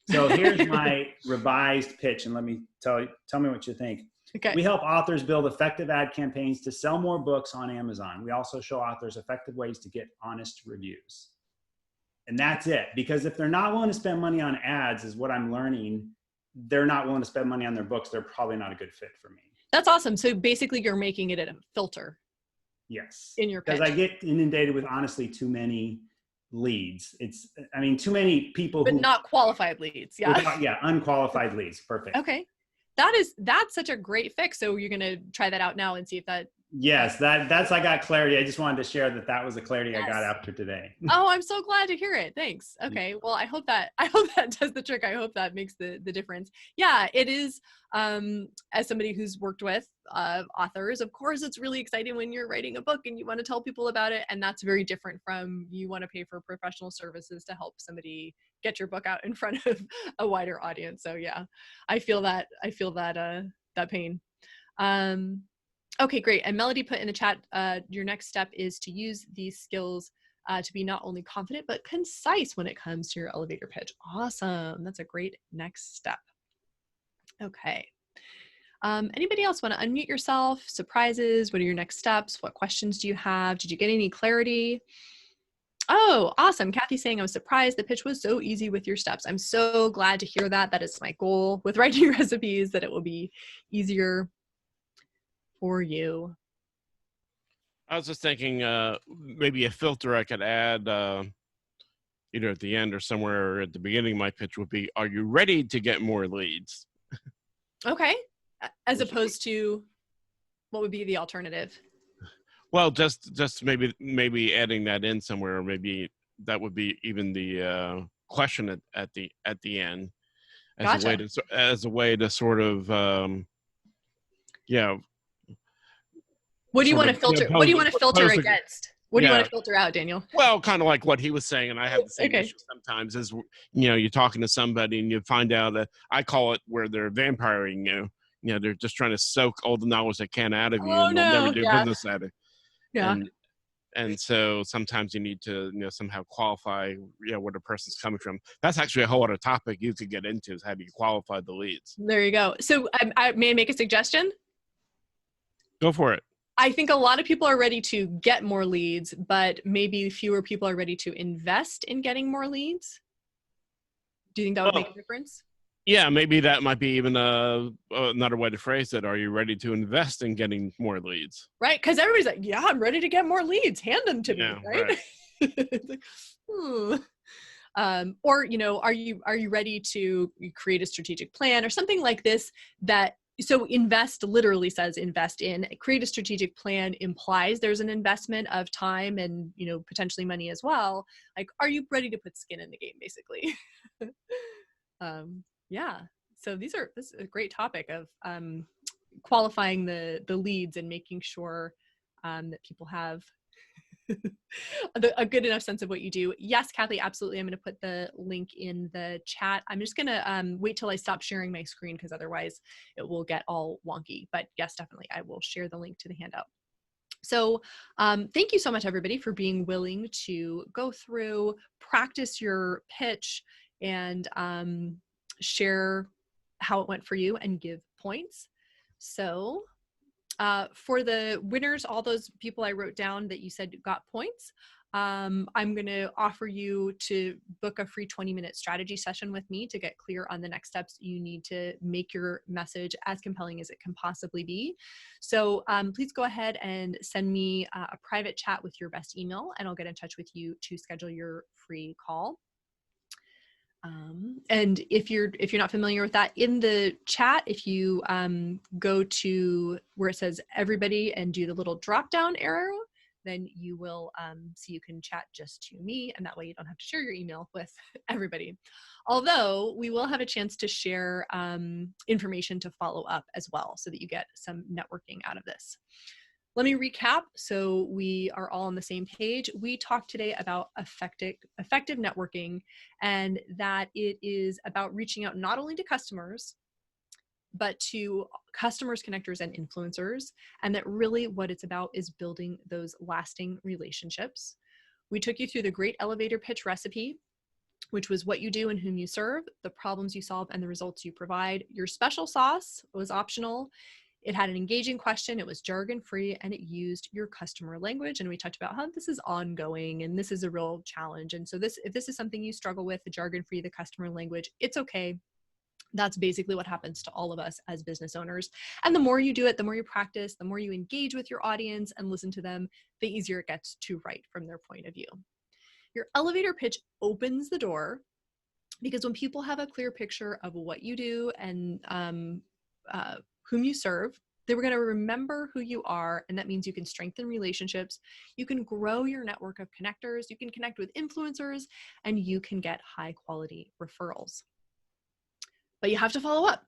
So here's my revised pitch, and let me tell me what you think. Okay. We help authors build effective ad campaigns to sell more books on Amazon. We also show authors effective ways to get honest reviews. And that's it. Because if they're not willing to spend money on ads, is what I'm learning, they're not willing to spend money on their books. They're probably not a good fit for me. That's awesome. So basically you're making it a filter. Yes. In your pitch. Because I get inundated with honestly too many leads. Too many people but not qualified leads. Yeah. Unqualified leads. Perfect. Okay. That's such a great fix. So you're going to try that out now and see if that. Yes, I got clarity. I just wanted to share that was the clarity I got after today. Oh, I'm so glad to hear it. Thanks. Okay. Well, I hope that does the trick. I hope that makes the difference. Yeah, it is. As somebody who's worked with authors, of course, it's really exciting when you're writing a book and you want to tell people about it. And that's very different from you want to pay for professional services to help somebody get your book out in front of a wider audience. So yeah, I feel that pain. Okay, great. And Melody put in the chat, your next step is to use these skills to be not only confident, but concise when it comes to your elevator pitch. Awesome. That's a great next step. Okay. Anybody else want to unmute yourself? Surprises? What are your next steps? What questions do you have? Did you get any clarity? Oh, awesome. Kathy's saying, I was surprised the pitch was so easy with your steps. I'm so glad to hear that. That is my goal with writing recipes, that it will be easier for you. I was just thinking maybe a filter I could add either at the end or somewhere or at the beginning of my pitch would be, are you ready to get more leads? Okay. As opposed to, what would be the alternative? Well, just maybe adding that in somewhere, or maybe that would be even the question at the end as a way to sort of What do you want to filter? What do you want to filter against? What do you want to filter out, Daniel? Well, kind of like what he was saying, and I have the same issue sometimes. Is you're talking to somebody and you find out that I call it where they're vampiring you. you know, they're just trying to soak all the knowledge they can out of you, Oh, and they'll never no. do Yeah. business at it. Yeah. And so sometimes you need to, you know, somehow qualify, you know, where the person's coming from. That's actually a whole other topic you could get into, is how do you qualify the leads. There you go. So I may make a suggestion. Go for it. I think a lot of people are ready to get more leads, but maybe fewer people are ready to invest in getting more leads. Do you think that would make a difference? Yeah, maybe that might be even another way to phrase it. Are you ready to invest in getting more leads? Right, because everybody's like, yeah, I'm ready to get more leads. Hand them to me, right? It's like, or, you know, are you ready to create a strategic plan or something like this? That so invest literally says invest in. Create a strategic plan implies there's an investment of time and, you know, potentially money as well. Like, are you ready to put skin in the game, basically? Yeah. So this is a great topic of qualifying the leads and making sure that people have a good enough sense of what you do. Yes, Kathy, absolutely. I'm going to put the link in the chat. I'm just going to wait till I stop sharing my screen, because otherwise it will get all wonky. But yes, definitely, I will share the link to the handout. So thank you so much, everybody, for being willing to go through, practice your pitch, and share how it went for you and give points. So for the winners, all those people I wrote down that you said got points, I'm going to offer you to book a free 20-minute strategy session with me to get clear on the next steps you need to make your message as compelling as it can possibly be. So please go ahead and send me a private chat with your best email, and I'll get in touch with you to schedule your free call. And if you're not familiar with that, in the chat, if you go to where it says everybody and do the little drop down arrow, then you will see you can chat just to me, and that way you don't have to share your email with everybody. Although we will have a chance to share information to follow up as well, so that you get some networking out of this. Let me recap so we are all on the same page. We talked today about effective networking, and that it is about reaching out not only to customers, but to customers, connectors, and influencers, and that really what it's about is building those lasting relationships. We took you through the great elevator pitch recipe, which was what you do and whom you serve, the problems you solve, and the results you provide. Your special sauce was optional. It had an engaging question, it was jargon-free, and it used your customer language. And we talked about how this is ongoing and this is a real challenge. And so if this is something you struggle with, the jargon-free, the customer language, it's okay. That's basically what happens to all of us as business owners. And the more you do it, the more you practice, the more you engage with your audience and listen to them, the easier it gets to write from their point of view. Your elevator pitch opens the door, because when people have a clear picture of what you do and whom you serve, they were going to remember who you are, and that means you can strengthen relationships, you can grow your network of connectors, you can connect with influencers, and you can get high quality referrals. But you have to follow up,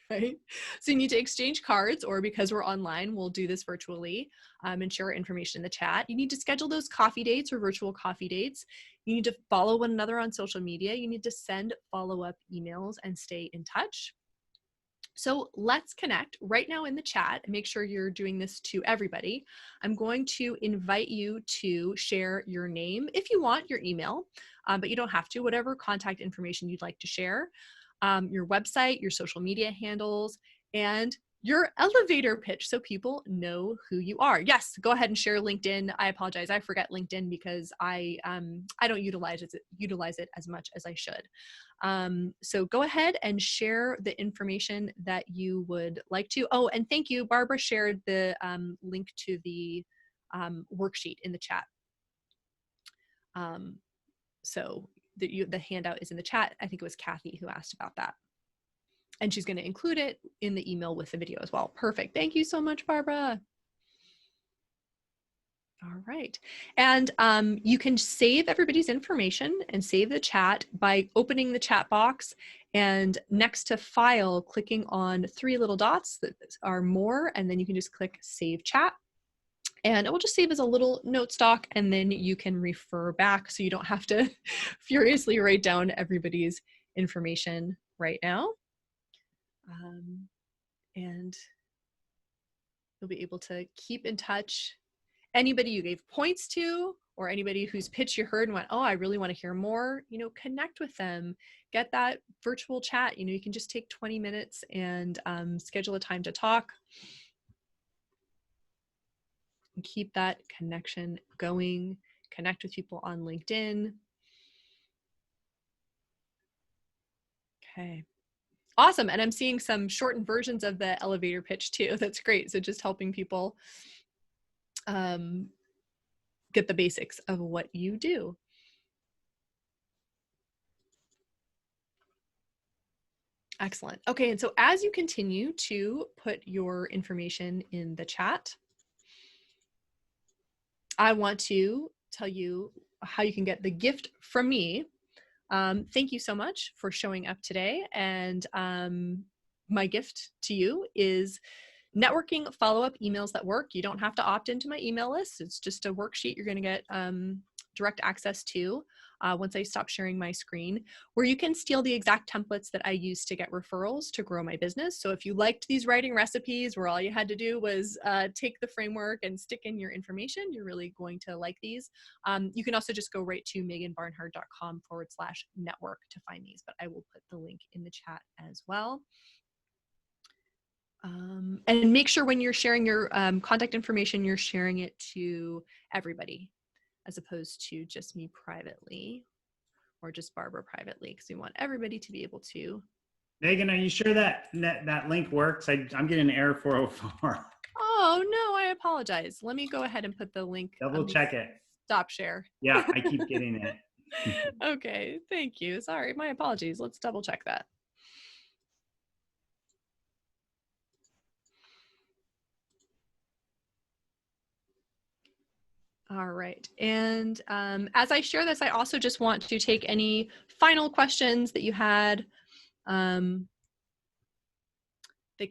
right? So you need to exchange cards, or because we're online, we'll do this virtually and share information in the chat. You need to schedule those coffee dates or virtual coffee dates. You need to follow one another on social media. You need to send follow-up emails and stay in touch. So let's connect right now in the chat, and make sure you're doing this to everybody. I'm going to invite you to share your name, if you want, your email, but you don't have to, whatever contact information you'd like to share, your website, your social media handles, and your elevator pitch so people know who you are. Yes, go ahead and share LinkedIn. I apologize, I forget LinkedIn because I don't utilize it as much as I should. So go ahead and share the information that you would like to. Oh, and thank you, Barbara shared the link to the worksheet in the chat. So the handout is in the chat. I think it was Kathy who asked about that. And she's going to include it in the email with the video as well. Perfect. Thank you so much, Barbara. All right. And you can save everybody's information and save the chat by opening the chat box, and next to file, clicking on 3 little dots that are more, and then you can just click save chat. And it will just save as a little note stock, and then you can refer back so you don't have to furiously write down everybody's information right now. And you'll be able to keep in touch. Anybody you gave points to, or anybody whose pitch you heard and went, oh, I really want to hear more, you know, connect with them, get that virtual chat. You know, you can just take 20 minutes and schedule a time to talk and keep that connection going. Connect with people on LinkedIn. Okay. Awesome. And I'm seeing some shortened versions of the elevator pitch too. That's great. So just helping people get the basics of what you do. Excellent. Okay, and so as you continue to put your information in the chat, I want to tell you how you can get the gift from me. Thank you so much for showing up today. And my gift to you is networking follow-up emails that work. You don't have to opt into my email list. It's just a worksheet you're going to get direct access to once I stop sharing my screen, where you can steal the exact templates that I use to get referrals to grow my business. So if you liked these writing recipes where all you had to do was take the framework and stick in your information, you're really going to like these. You can also just go right to meganbarnhart.com/network to find these, but I will put the link in the chat as well. And make sure when you're sharing your contact information, you're sharing it to everybody, as opposed to just me privately or just Barbara privately, because we want everybody to be able to. Megan, are you sure that link works? I'm getting an error 404. Oh, no, I apologize. Let me go ahead and put the link. Double check it. Stop share. Yeah, I keep getting it. Okay, thank you. Sorry, my apologies. Let's double check that. All right, and as I share this, I also just want to take any final questions that you had that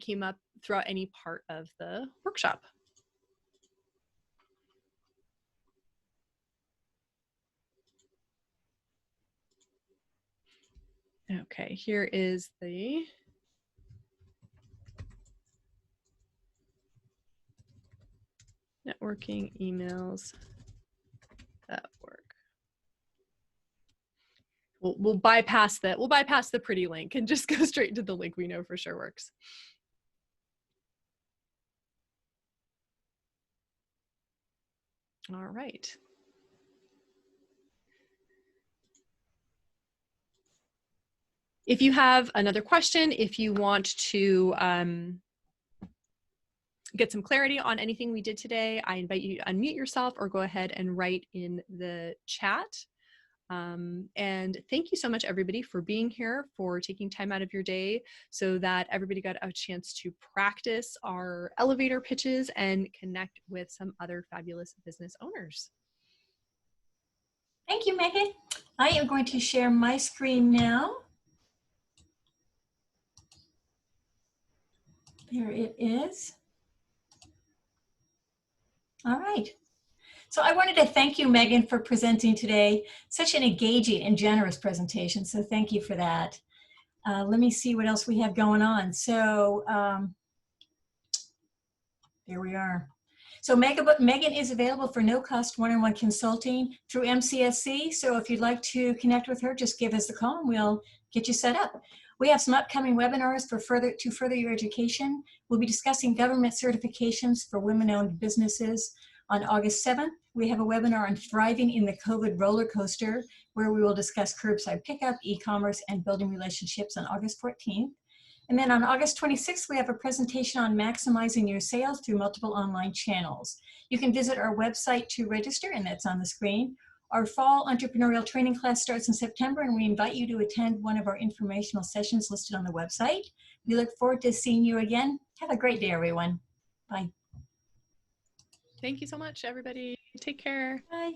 came up throughout any part of the workshop. Okay, here is the networking emails that work. We'll bypass that. We'll bypass the pretty link and just go straight to the link we know for sure works. All right. If you have another question, if you want to get some clarity on anything we did today, I invite you to unmute yourself or go ahead and write in the chat. And thank you so much, everybody, for being here, for taking time out of your day so that everybody got a chance to practice our elevator pitches and connect with some other fabulous business owners. Thank you, Megan. I am going to share my screen now. There it is. All right. So I wanted to thank you, Megan, for presenting today. Such an engaging and generous presentation, so thank you for that. Let me see what else we have going on. So there we are. So Megan is available for no-cost one-on-one consulting through MCSC. So if you'd like to connect with her, just give us a call and we'll get you set up. We have some upcoming webinars to further your education. We'll be discussing government certifications for women-owned businesses. On August 7th, we have a webinar on thriving in the COVID roller coaster, where we will discuss curbside pickup, e-commerce, and building relationships on August 14th. And then on August 26th, we have a presentation on maximizing your sales through multiple online channels. You can visit our website to register, and that's on the screen. Our fall entrepreneurial training class starts in September, and we invite you to attend one of our informational sessions listed on the website. We look forward to seeing you again. Have a great day, everyone. Bye. Thank you so much, everybody. Take care. Bye.